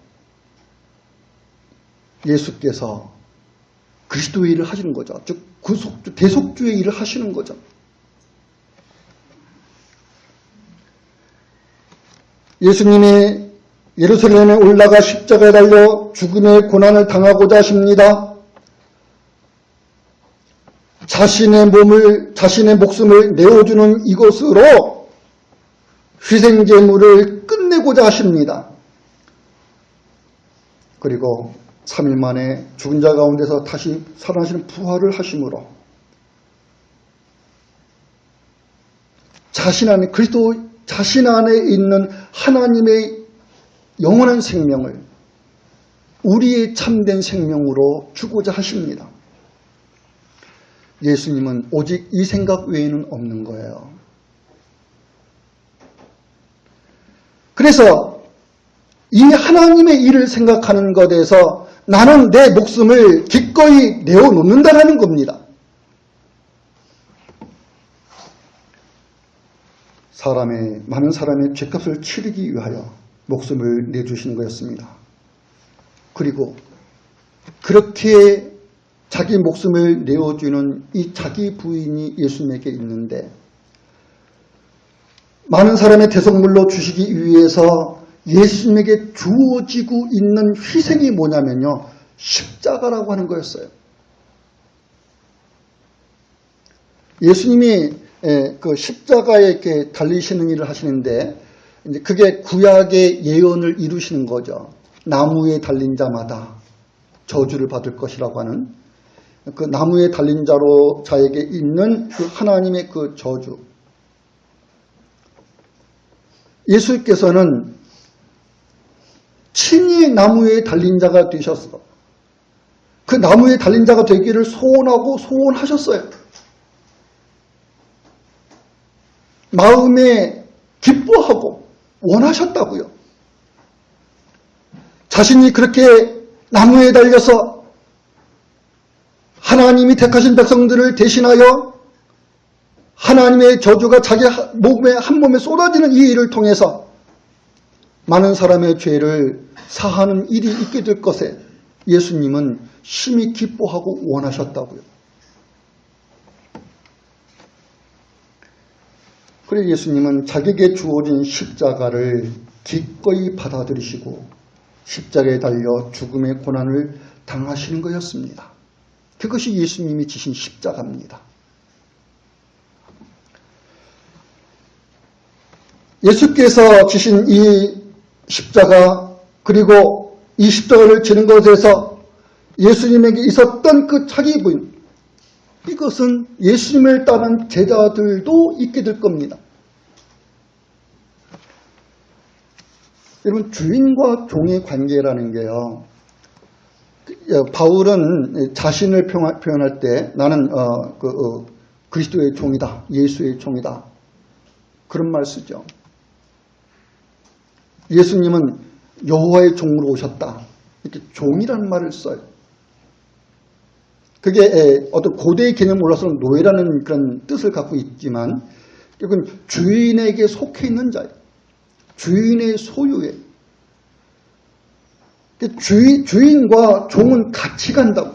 예수께서 그리스도의 일을 하시는 거죠. 즉 구속주, 대속주의 일을 하시는 거죠. 예수님이 예루살렘에 올라가 십자가에 달려 죽음의 고난을 당하고자 하십니다. 자신의 목숨을 내어주는 이것으로 희생제물을 끝내고자 하십니다. 그리고 3일 만에 죽은 자 가운데서 다시 살아나시는 부활을 하심으로 자신 안에 있는 하나님의 영원한 생명을 우리의 참된 생명으로 주고자 하십니다. 예수님은 오직 이 생각 외에는 없는 거예요. 그래서 이 하나님의 일을 생각하는 것에서 나는 내 목숨을 기꺼이 내어놓는다는 겁니다. 많은 사람의 죄값을 치르기 위하여 목숨을 내주신 거였습니다. 그리고 그렇게 자기 목숨을 내어주는 이 자기 부인이 예수님에게 있는데 많은 사람의 대속물로 주시기 위해서 예수님에게 주어지고 있는 희생이 뭐냐면요. 십자가라고 하는 거였어요. 예수님이 그 십자가에 이렇게 달리시는 일을 하시는데 이제 그게 구약의 예언을 이루시는 거죠. 나무에 달린 자마다 저주를 받을 것이라고 하는 그 나무에 달린 자에게 있는 그 하나님의 그 저주. 예수께서는 친히 나무에 달린 자가 되셔서 그 나무에 달린 자가 되기를 소원하셨어요. 마음에 기뻐하고 원하셨다고요. 자신이 그렇게 나무에 달려서 하나님이 택하신 백성들을 대신하여 하나님의 저주가 자기 한 몸에 쏟아지는 이 일을 통해서 많은 사람의 죄를 사하는 일이 있게 될 것에 예수님은 심히 기뻐하고 원하셨다고요. 그래서 예수님은 자기에게 주어진 십자가를 기꺼이 받아들이시고 십자가에 달려 죽음의 고난을 당하시는 거였습니다. 그것이 예수님이 지신 십자가입니다. 예수께서 지신 이 십자가 그리고 이 십자가를 지는 것에서 예수님에게 있었던 그 자기 부인 이것은 예수님을 따른 제자들도 있게 될 겁니다. 여러분 주인과 종의 관계라는 게요. 바울은 자신을 표현할 때 나는 그리스도의 종이다. 예수의 종이다. 그런 말 쓰죠. 예수님은 여호와의 종으로 오셨다. 이렇게 종이라는 말을 써요. 그게 어떤 고대의 개념을 몰라서는 노예라는 그런 뜻을 갖고 있지만 이건 주인에게 속해 있는 자예요. 주인의 소유에. 주인과 종은 같이 간다고.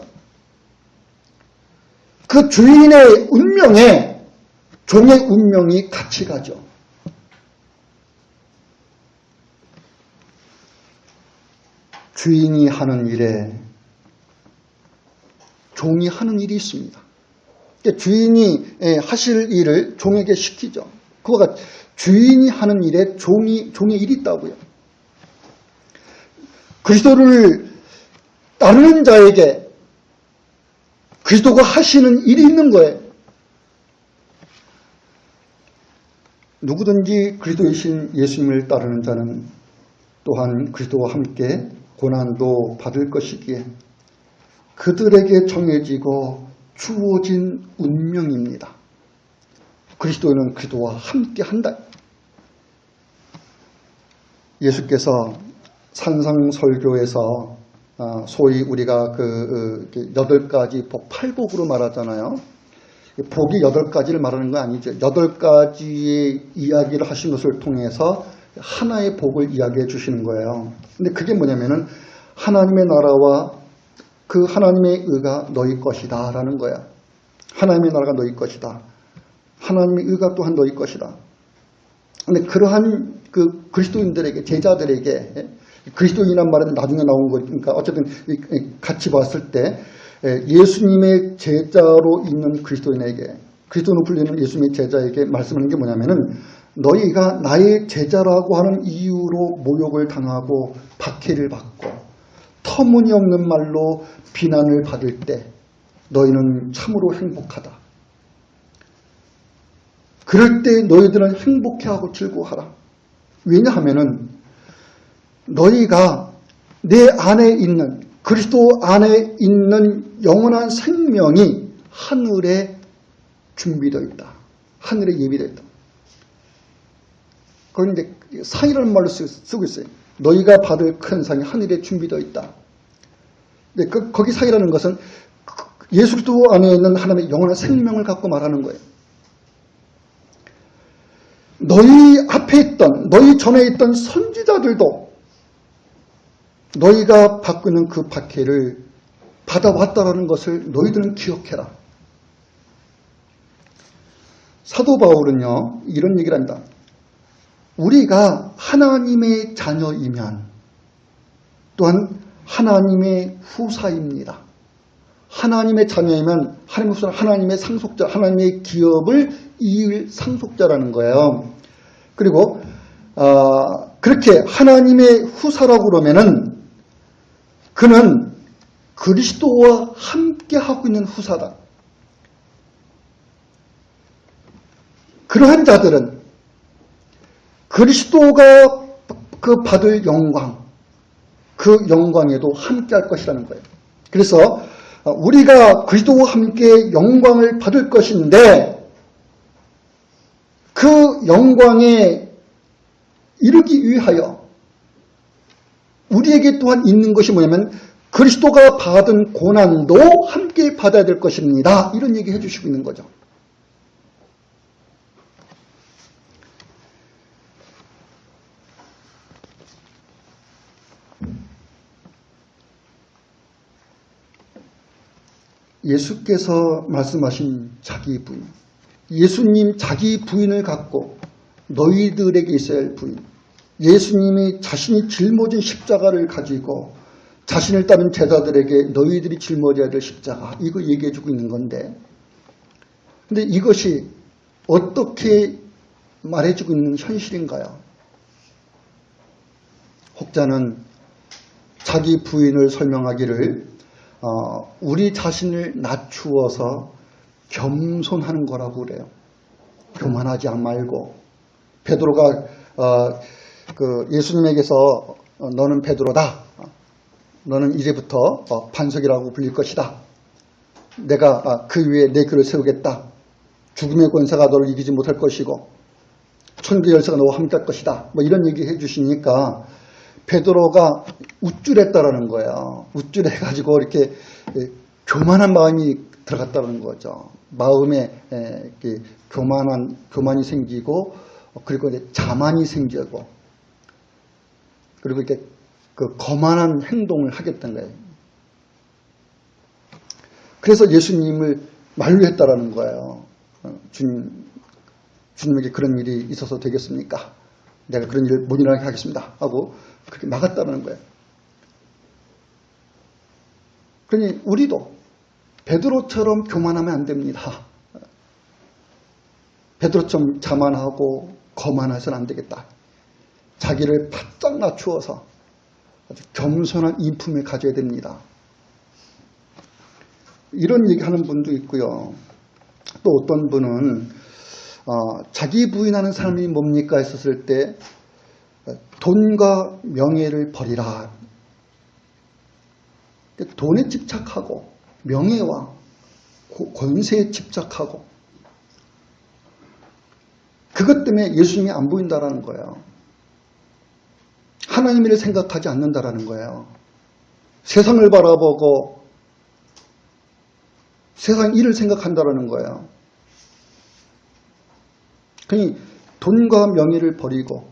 그 주인의 운명에 종의 운명이 같이 가죠. 주인이 하는 일에 종이 하는 일이 있습니다. 주인이 하실 일을 종에게 시키죠. 그거가 주인이 하는 일에 종의 일이 있다고요. 그리스도를 따르는 자에게 그리스도가 하시는 일이 있는 거예요. 누구든지 그리스도이신 예수님을 따르는 자는 또한 그리스도와 함께 고난도 받을 것이기에 그들에게 정해지고 주어진 운명입니다. 그리스도는 그리스도와 함께 한다. 예수께서 산상설교에서 소위 우리가 그 8가지 복, 8복으로 말하잖아요. 복이 8가지를 말하는 건 아니죠. 8가지의 이야기를 하신 것을 통해서 하나의 복을 이야기해 주시는 거예요. 근데 그게 뭐냐면은 하나님의 나라와 그 하나님의 의가 너희 것이다 라는 거야. 하나님의 나라가 너희 것이다. 하나님의 의가 또한 너희 것이다. 근데 그러한 그 그리스도인들에게, 제자들에게, 그리스도인이란 말은 나중에 나온 거니까 어쨌든 같이 봤을 때 예수님의 제자로 있는 그리스도인에게, 그리스도로 불리는 예수님의 제자에게 말씀하는 게 뭐냐면은 너희가 나의 제자라고 하는 이유로 모욕을 당하고 박해를 받고 터무니없는 말로 비난을 받을 때 너희는 참으로 행복하다. 그럴 때 너희들은 행복해하고 즐거워하라. 왜냐하면은 너희가 내 안에 있는, 그리스도 안에 있는 영원한 생명이 하늘에 준비되어 있다. 하늘에 예비되어 있다. 그런데 상이라는 말로 쓰고 있어요. 너희가 받을 큰 상이 하늘에 준비되어 있다. 근데 거기 상이라는 것은 예수 그리스도 안에 있는 하나님의 영원한 생명을 갖고 말하는 거예요. 너희 앞에 있던, 너희 전에 있던 선지자들도 너희가 받고 있는 그 박해를 받아왔다라는 것을 너희들은 기억해라. 사도 바울은요, 이런 얘기를 합니다. 우리가 하나님의 자녀이면 또한 하나님의 후사입니다. 하나님의 자녀이면 하나님의 후사, 하나님의 상속자, 하나님의 기업을 이을 상속자라는 거예요. 그리고 그렇게 하나님의 후사라고 그러면은 그는 그리스도와 함께 하고 있는 후사다. 그러한 자들은 그리스도가 그 받을 영광, 그 영광에도 함께 할 것이라는 거예요. 그래서 우리가 그리스도와 함께 영광을 받을 것인데 그 영광에 이르기 위하여 우리에게 또한 있는 것이 뭐냐면 그리스도가 받은 고난도 함께 받아야 될 것입니다. 이런 얘기 해주시고 있는 거죠. 예수께서 말씀하신 자기 부인, 예수님 자기 부인을 갖고 너희들에게 있어야 할 부인, 예수님이 자신이 짊어진 십자가를 가지고 자신을 따른 제자들에게 너희들이 짊어져야 될 십자가, 이거 얘기해주고 있는 건데, 근데 이것이 어떻게 말해주고 있는 현실인가요? 혹자는 자기 부인을 설명하기를 우리 자신을 낮추어서 겸손하는 거라고 그래요. 교만하지 말고. 베드로가 예수님에게서 너는 베드로다. 너는 이제부터 반석이라고 불릴 것이다. 내가 그 위에 내 글을 세우겠다. 죽음의 권세가 너를 이기지 못할 것이고 천국의 열쇠가 너와 함께 할 것이다. 뭐 이런 얘기 해주시니까 베드로가 우쭐했다라는 거예요. 우쭐해가지고 이렇게 교만한 마음이 들어갔다는 거죠. 마음에 교만이 생기고 그리고 이제 자만이 생기고 그리고 이렇게 그 거만한 행동을 하겠다는 거예요. 그래서 예수님을 만류했다라는 거예요. 주님에게 그런 일이 있어서 되겠습니까? 내가 그런 일을 못 일어나게 하겠습니다. 하고 그렇게 나갔다는 거예요. 그러니 우리도 베드로처럼 교만하면 안 됩니다. 베드로처럼 자만하고 거만해서는 안 되겠다. 자기를 바짝 낮추어서 아주 겸손한 인품을 가져야 됩니다. 이런 얘기하는 분도 있고요. 또 어떤 분은 자기 부인하는 사람이 뭡니까 했었을 때 돈과 명예를 버리라. 돈에 집착하고 명예와 권세에 집착하고 그것 때문에 예수님이 안 보인다라는 거예요. 하나님 일을 생각하지 않는다라는 거예요. 세상을 바라보고 세상 일을 생각한다라는 거예요. 그러니 돈과 명예를 버리고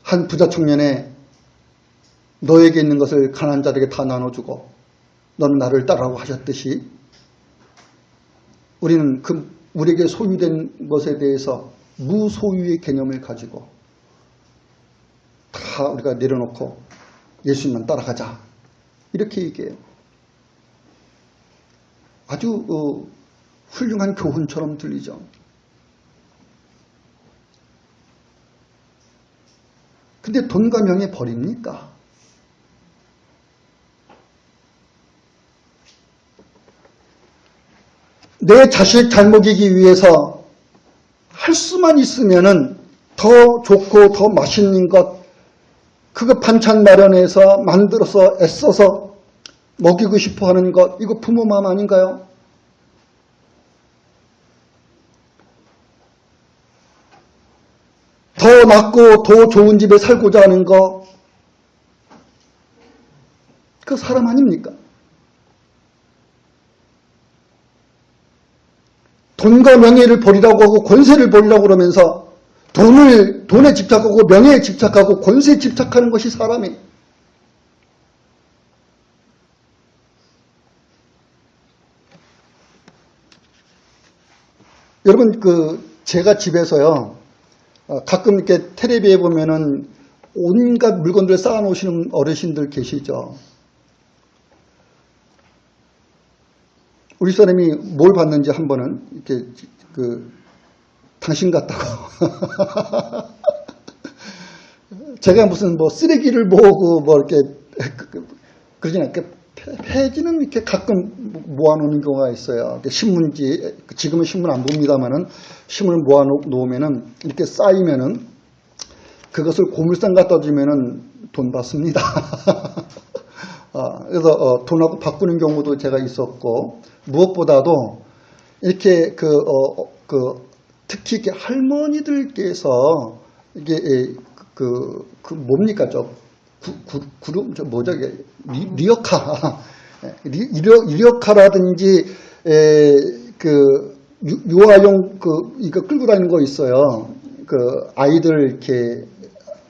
한 부자 청년의 너에게 있는 것을 가난한 자에게 다 나눠주고 너는 나를 따르라고 하셨듯이 우리는 우리에게 소유된 것에 대해서 무소유의 개념을 가지고 다 우리가 내려놓고 예수님만 따라가자 이렇게 얘기해요. 아주 훌륭한 교훈처럼 들리죠. 근데 돈과 명예 버립니까? 내 자식 잘 먹이기 위해서 할 수만 있으면은 더 좋고 더 맛있는 것, 그거 반찬 마련해서 만들어서 애써서 먹이고 싶어 하는 것, 이거 부모 마음 아닌가요? 더 낫고 더 좋은 집에 살고자 하는 거, 그 사람 아닙니까? 돈과 명예를 버리라고 하고 권세를 버리라고 그러면서 돈에 집착하고 명예에 집착하고 권세에 집착하는 것이 사람이. 여러분 제가 집에서요 가끔 이렇게 텔레비에 보면은 온갖 물건들 쌓아놓으시는 어르신들 계시죠. 우리 사람이 뭘 봤는지 한 번은 이렇게 당신 같다고 제가 무슨 쓰레기를 모으고 이렇게 그러진 않게 폐지는 이렇게 가끔 모아놓는 경우가 있어요. 신문지 지금은 신문 안 봅니다만은 신문을 모아놓으면은 이렇게 쌓이면은 그것을 고물상 갖다 주면은 돈 받습니다. 그래서 돈하고 바꾸는 경우도 제가 있었고, 무엇보다도 이렇게 특히 이렇게 할머니들께서 이게 뭡니까 리어카라든지 유아용 이거 끌고 다니는 거 있어요. 아이들 이렇게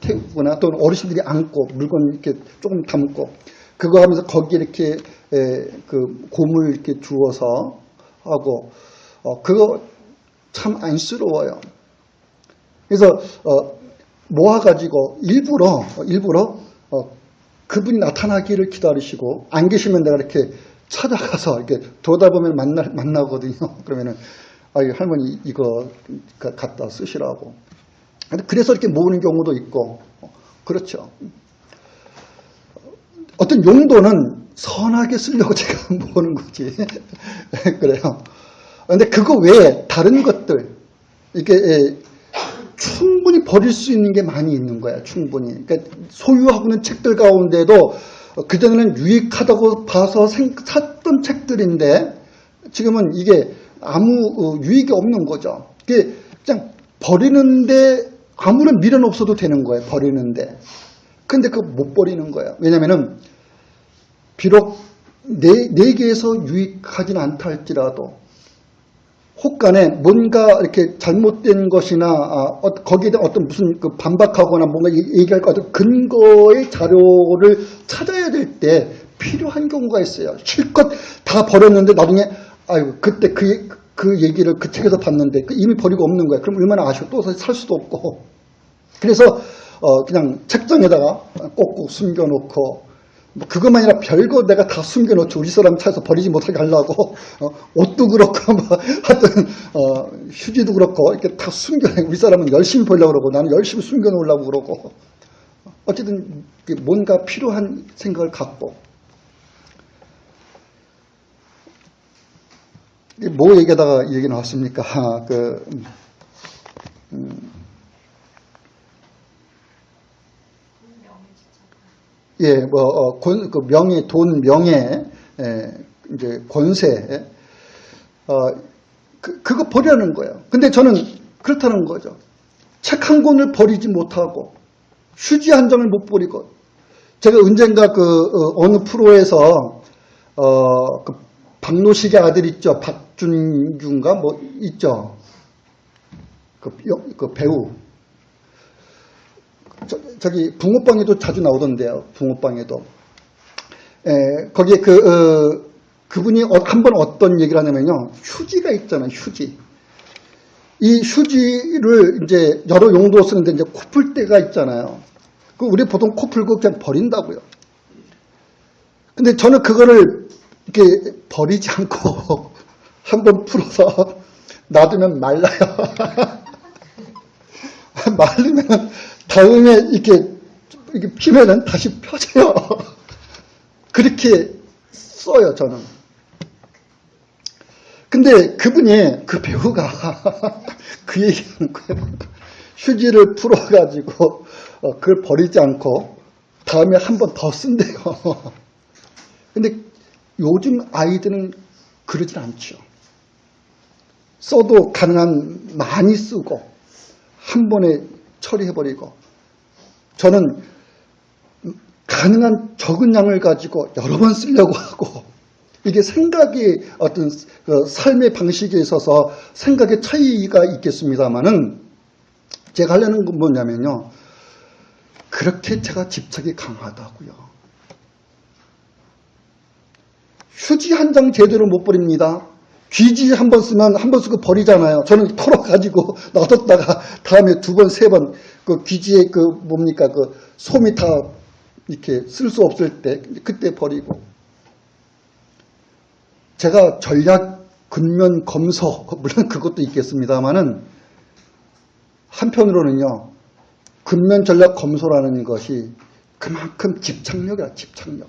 태우거나 또는 어르신들이 안고 물건 이렇게 조금 담고 그거 하면서 거기에 이렇게 고물 이렇게 주워서 하고 그거 참 안쓰러워요. 그래서 모아가지고 일부러 그분이 나타나기를 기다리시고 안 계시면 내가 이렇게 찾아가서 이렇게 돌다 보면 만나거든요. 그러면은 할머니 이거 갖다 쓰시라고. 그래서 이렇게 모으는 경우도 있고 그렇죠. 어떤 용도는 선하게 쓰려고 제가 모으는 거지. 그래요. 그런데 그거 외에 다른 것들 이렇게 충분히 버릴 수 있는 게 많이 있는 거야. 충분히. 그러니까 소유하고 있는 책들 가운데도 그전에는 유익하다고 봐서 샀던 책들인데 지금은 이게 아무 유익이 없는 거죠. 그게 그냥 버리는데 아무런 미련 없어도 되는 거예요. 버리는데. 근데 그거 못 버리는 거예요. 왜냐면은 비록 내게에서 유익하진 않다 할지라도 혹간에 뭔가 이렇게 잘못된 것이나 거기에 대한 어떤 무슨 반박하거나 뭔가 얘기할 것 같은 근거의 자료를 찾아야 될 때 필요한 경우가 있어요. 실컷 다 버렸는데 나중에 그때 그 얘기를 그 책에서 봤는데 이미 버리고 없는 거예요. 그럼 얼마나 아쉬워. 또 살 수도 없고. 그래서 그냥 책장에다가 꼭꼭 숨겨놓고 그것만 아니라 별거 내가 다 숨겨놓죠. 우리 사람 차에서 버리지 못하게 하려고 옷도 그렇고 하여튼 휴지도 그렇고 이렇게 다 숨겨놔요. 우리 사람은 열심히 버리려고 그러고 나는 열심히 숨겨놓으려고 그러고 어쨌든 뭔가 필요한 생각을 갖고 뭐 얘기하다가 이 얘기 나왔습니까? 예, 명예, 돈, 명예, 이제 권세, 그거 버리라는 거예요. 근데 저는 그렇다는 거죠. 책 한 권을 버리지 못하고, 휴지 한 장을 못 버리고, 제가 언젠가 어느 프로에서, 박노식의 아들 있죠. 박준규인가? 있죠. 그 배우. 저기 붕어빵에도 자주 나오던데요. 붕어빵에도. 거기에 그분이 한 번 어떤 얘기를 하냐면요. 휴지가 있잖아요. 휴지. 이 휴지를 이제 여러 용도로 쓰는데 이제 코 풀 때가 있잖아요. 우리 보통 코 풀고 그냥 버린다고요. 근데 저는 그거를 이렇게 버리지 않고 한번 풀어서 놔두면 말라요. 말리면 다음에 이렇게 피면은 다시 펴져요. 그렇게 써요, 저는. 근데 그분이, 그 배우가 그 얘기하는 거예요. 휴지를 풀어가지고 그걸 버리지 않고 다음에 한 번 더 쓴대요. 근데 요즘 아이들은 그러진 않죠. 써도 가능한 많이 쓰고 한 번에 처리해버리고, 저는 가능한 적은 양을 가지고 여러 번 쓰려고 하고, 이게 생각이 어떤 삶의 방식에 있어서 생각의 차이가 있겠습니다만은, 제가 하려는 건 뭐냐면요, 그렇게 제가 집착이 강하다고요. 휴지 한 장 제대로 못 버립니다. 귀지 한 번 쓰면 한 번 쓰고 버리잖아요. 저는 털어가지고 놔뒀다가 다음에 두 번, 세 번, 그 귀지에 뭡니까, 솜이 다 이렇게 쓸 수 없을 때, 그때 버리고. 제가 전략 근면 검소, 물론 그것도 있겠습니다만은, 한편으로는요, 근면 전략 검소라는 것이 그만큼 집착력이야, 집착력.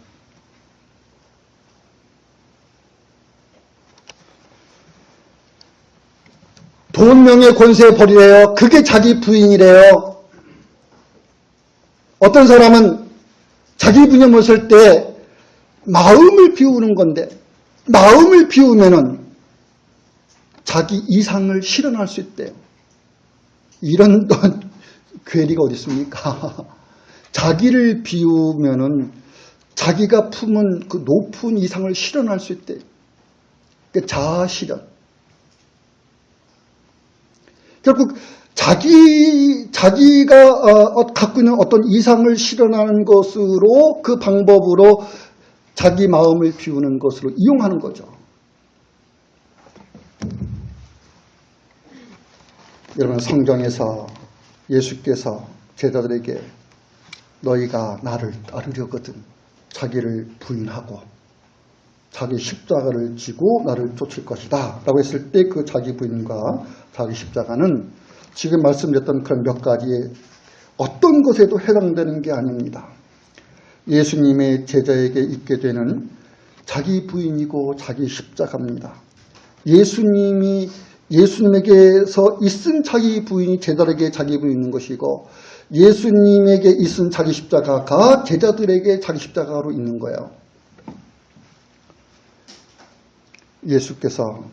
돈, 명예, 권세 버리래요. 그게 자기 부인이래요. 어떤 사람은 자기 부인을 모실 때 마음을 비우는 건데, 마음을 비우면은 자기 이상을 실현할 수 있대요. 이런 괴리가 어디 있습니까? 자기를 비우면은 자기가 품은 그 높은 이상을 실현할 수 있대요. 자아 실현. 결국 자기가 갖고 있는 어떤 이상을 실현하는 것으로, 그 방법으로 자기 마음을 비우는 것으로 이용하는 거죠. 여러분, 성경에서 예수께서 제자들에게 너희가 나를 따르려거든 자기를 부인하고 자기 십자가를 지고 나를 쫓을 것이다 라고 했을 때, 그 자기 부인과 자기 십자가는 지금 말씀드렸던 그런 몇 가지의 어떤 것에도 해당되는 게 아닙니다. 예수님의 제자에게 있게 되는 자기 부인이고 자기 십자가입니다. 예수님에게서 있은 자기 부인이 제자들에게 자기 부인이 있는 것이고, 예수님에게 있은 자기 십자가가 제자들에게 자기 십자가로 있는 거예요. 예수께서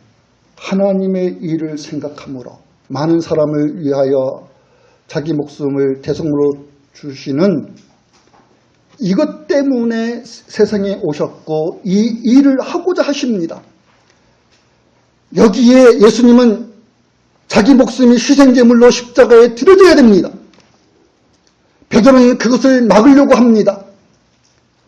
하나님의 일을 생각함으로 많은 사람을 위하여 자기 목숨을 대속물로 주시는 이것 때문에 세상에 오셨고 이 일을 하고자 하십니다. 여기에 예수님은 자기 목숨이 희생제물로 십자가에 드려져야 됩니다. 베드로는 그것을 막으려고 합니다.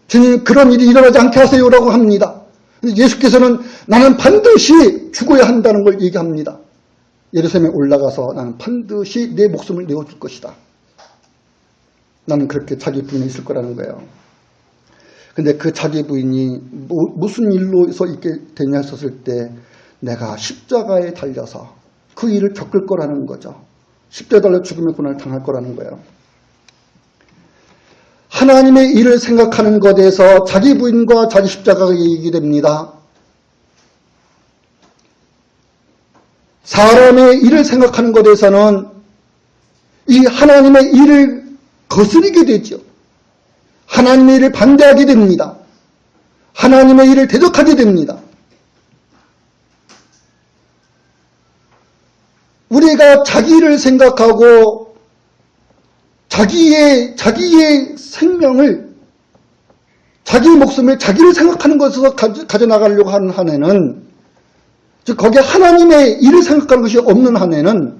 주님, 그런 일이 일어나지 않게 하세요라고 합니다. 예수께서는 나는 반드시 죽어야 한다는 걸 얘기합니다. 예루살렘에 올라가서 나는 반드시 내 목숨을 내어줄 것이다. 나는 그렇게 자기 부인이 있을 거라는 거예요. 근데 그 자기 부인이 무슨 일로서 있게 되냐 했었을 때, 내가 십자가에 달려서 그 일을 겪을 거라는 거죠. 십자가에 달려 죽음의 고난을 당할 거라는 거예요. 하나님의 일을 생각하는 것에서 자기 부인과 자기 십자가가 얘기됩니다. 사람의 일을 생각하는 것에서는 이 하나님의 일을 거스르게 되죠. 하나님의 일을 반대하게 됩니다. 하나님의 일을 대적하게 됩니다. 우리가 자기를 생각하고 자기의 생명을, 자기 목숨을 자기를 생각하는 것에서 가져나가려고 하는 한에는, 즉 거기에 하나님의 일을 생각하는 것이 없는 한에는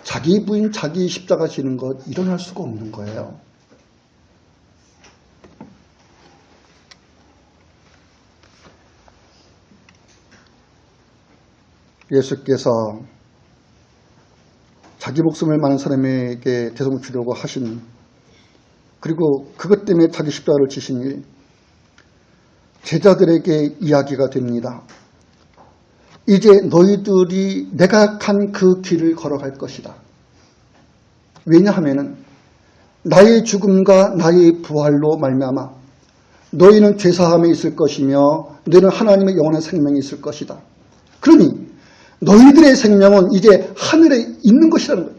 자기 부인 자기 십자가 지는 것 일어날 수가 없는 거예요. 예수께서 자기 목숨을 많은 사람에게 대속을 주려고 하신, 그리고 그것 때문에 자기 십자가를 지신 일, 제자들에게 이야기가 됩니다. 이제 너희들이 내가 간 그 길을 걸어갈 것이다. 왜냐하면 나의 죽음과 나의 부활로 말미암아 너희는 죄사함에 있을 것이며 너희는 하나님의 영원한 생명이 있을 것이다. 그러니 너희들의 생명은 이제 하늘에 있는 것이라는 거예요.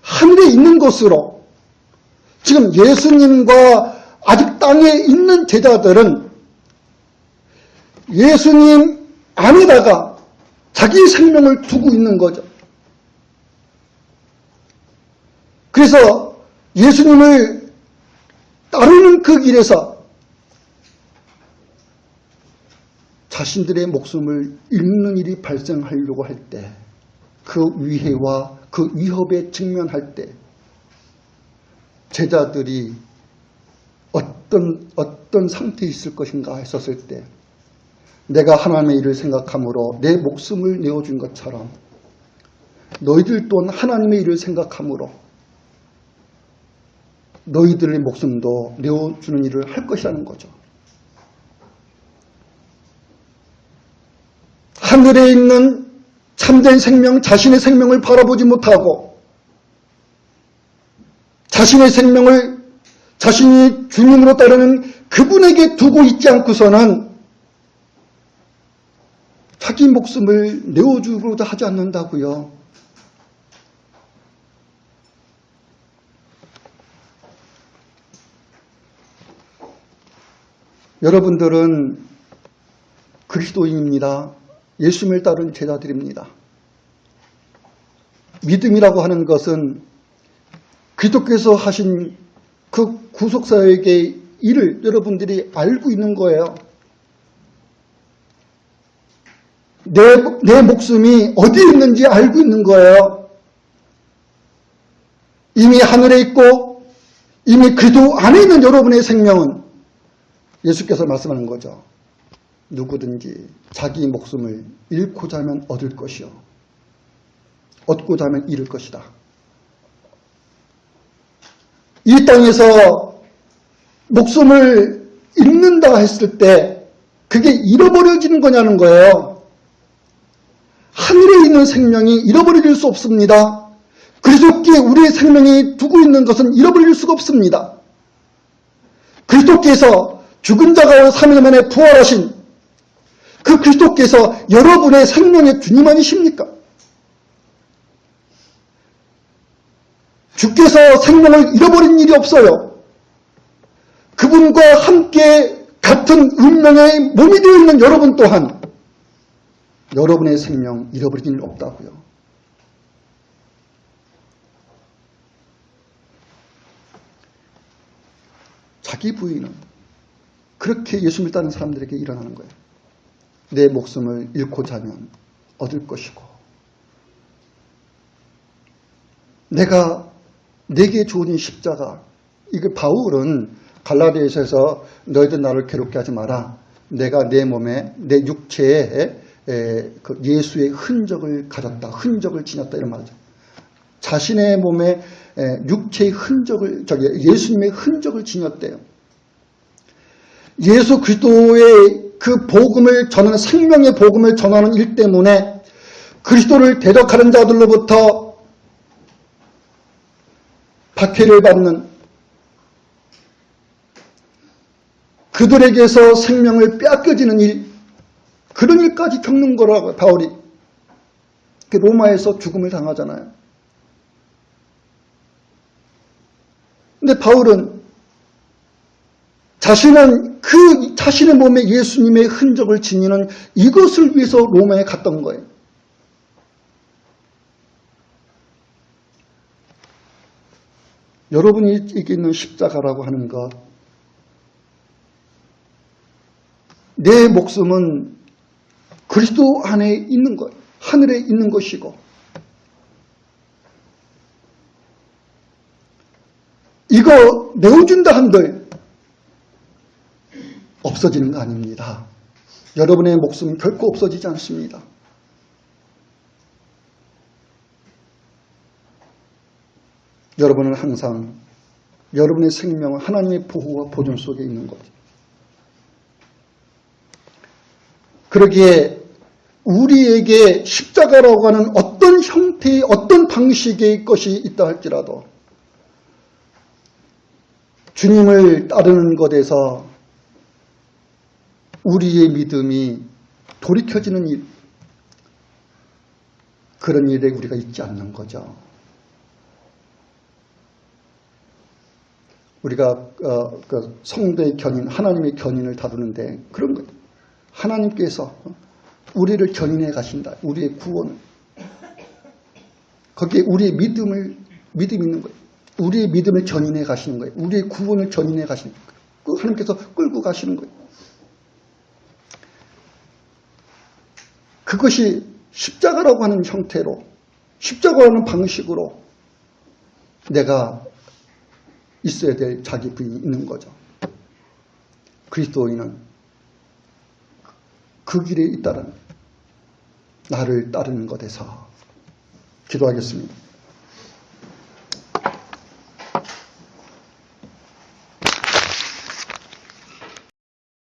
하늘에 있는 것으로 지금 예수님과 아직 땅에 있는 제자들은 예수님 안에다가 자기 생명을 두고 있는 거죠. 그래서 예수님을 따르는 그 길에서 자신들의 목숨을 잃는 일이 발생하려고 할 때, 그 위해와 그 위협에 직면할 때 제자들이 어떤 상태에 있을 것인가 했었을 때, 내가 하나님의 일을 생각함으로 내 목숨을 내어준 것처럼 너희들 또한 하나님의 일을 생각함으로 너희들의 목숨도 내어주는 일을 할 것이라는 거죠. 하늘에 있는 참된 생명, 자신의 생명을 바라보지 못하고 자신의 생명을 자신이 주님으로 따르는 그분에게 두고 있지 않고서는 자기 목숨을 내어주고도 하지 않는다고요. 여러분들은 그리스도인입니다. 예수님을 따르는 제자들입니다. 믿음이라고 하는 것은 그리스도께서 하신 그 구속사역의 일을 여러분들이 알고 있는 거예요. 내 목숨이 어디에 있는지 알고 있는 거예요. 이미 하늘에 있고 이미 그리스도 안에 있는 여러분의 생명은 예수께서 말씀하는 거죠. 누구든지 자기 목숨을 잃고자 하면 얻을 것이요 얻고자 하면 잃을 것이다. 이 땅에서 목숨을 잃는다 했을 때 그게 잃어버려지는 거냐는 거예요. 하늘에 있는 생명이 잃어버릴 수 없습니다. 그리스도께 우리의 생명이 두고 있는 것은 잃어버릴 수가 없습니다. 그리스도께서 죽은 자가 3일 만에 부활하신 그 그리스도께서 여러분의 생명의 주님 아니십니까? 주께서 생명을 잃어버린 일이 없어요. 그분과 함께 같은 운명의 몸이 되어 있는 여러분 또한 여러분의 생명 잃어버린 일 없다고요. 자기 부인은 그렇게 예수님을 따르는 사람들에게 일어나는 거예요. 내 목숨을 잃고자 하면 얻을 것이고 내게 주어진 십자가, 이게 바울은 갈라디아서에서 너희들 나를 괴롭게 하지 마라. 내가 내 몸에 내 육체에 그 예수의 흔적을 가졌다. 흔적을 지녔다. 이런 말이죠. 자신의 몸에 육체의 흔적을 예수님의 흔적을 지녔대요. 예수 그리스도의 그 복음을 전하는 생명의 복음을 전하는 일 때문에 그리스도를 대적하는 자들로부터 박해를 받는 그들에게서 생명을 빼앗겨지는 일, 그런 일까지 겪는 거라고 바울이. 로마에서 죽음을 당하잖아요. 근데 바울은 자신의 몸에 예수님의 흔적을 지니는 이것을 위해서 로마에 갔던 거예요. 여러분이 이게 있는 십자가라고 하는 것, 내 목숨은 그리스도 안에 있는 것, 하늘에 있는 것이고 이거 내어준다 한들 없어지는 거 아닙니다. 여러분의 목숨은 결코 없어지지 않습니다. 여러분은 항상 여러분의 생명은 하나님의 보호와 보존 속에 있는 거죠. 그러기에 우리에게 십자가라고 하는 어떤 형태의 어떤 방식의 것이 있다 할지라도 주님을 따르는 것에서 우리의 믿음이 돌이켜지는 일, 그런 일에 우리가 있지 않는 거죠. 우리가 성도의 견인, 하나님의 견인을 다루는데 그런 거예요. 하나님께서 우리를 견인해 가신다. 우리의 구원을. 거기에 우리의 믿음이 있는 거예요. 우리의 믿음을 견인해 가시는 거예요. 우리의 구원을 견인해 가시는 거예요. 하나님께서 끌고 가시는 거예요. 그것이 십자가라고 하는 형태로, 십자가라는 방식으로 내가 있어야 될 자기 부인이 있는 거죠. 그리스도인은 그 길에 있다는 나를 따르는 것에서 기도하겠습니다.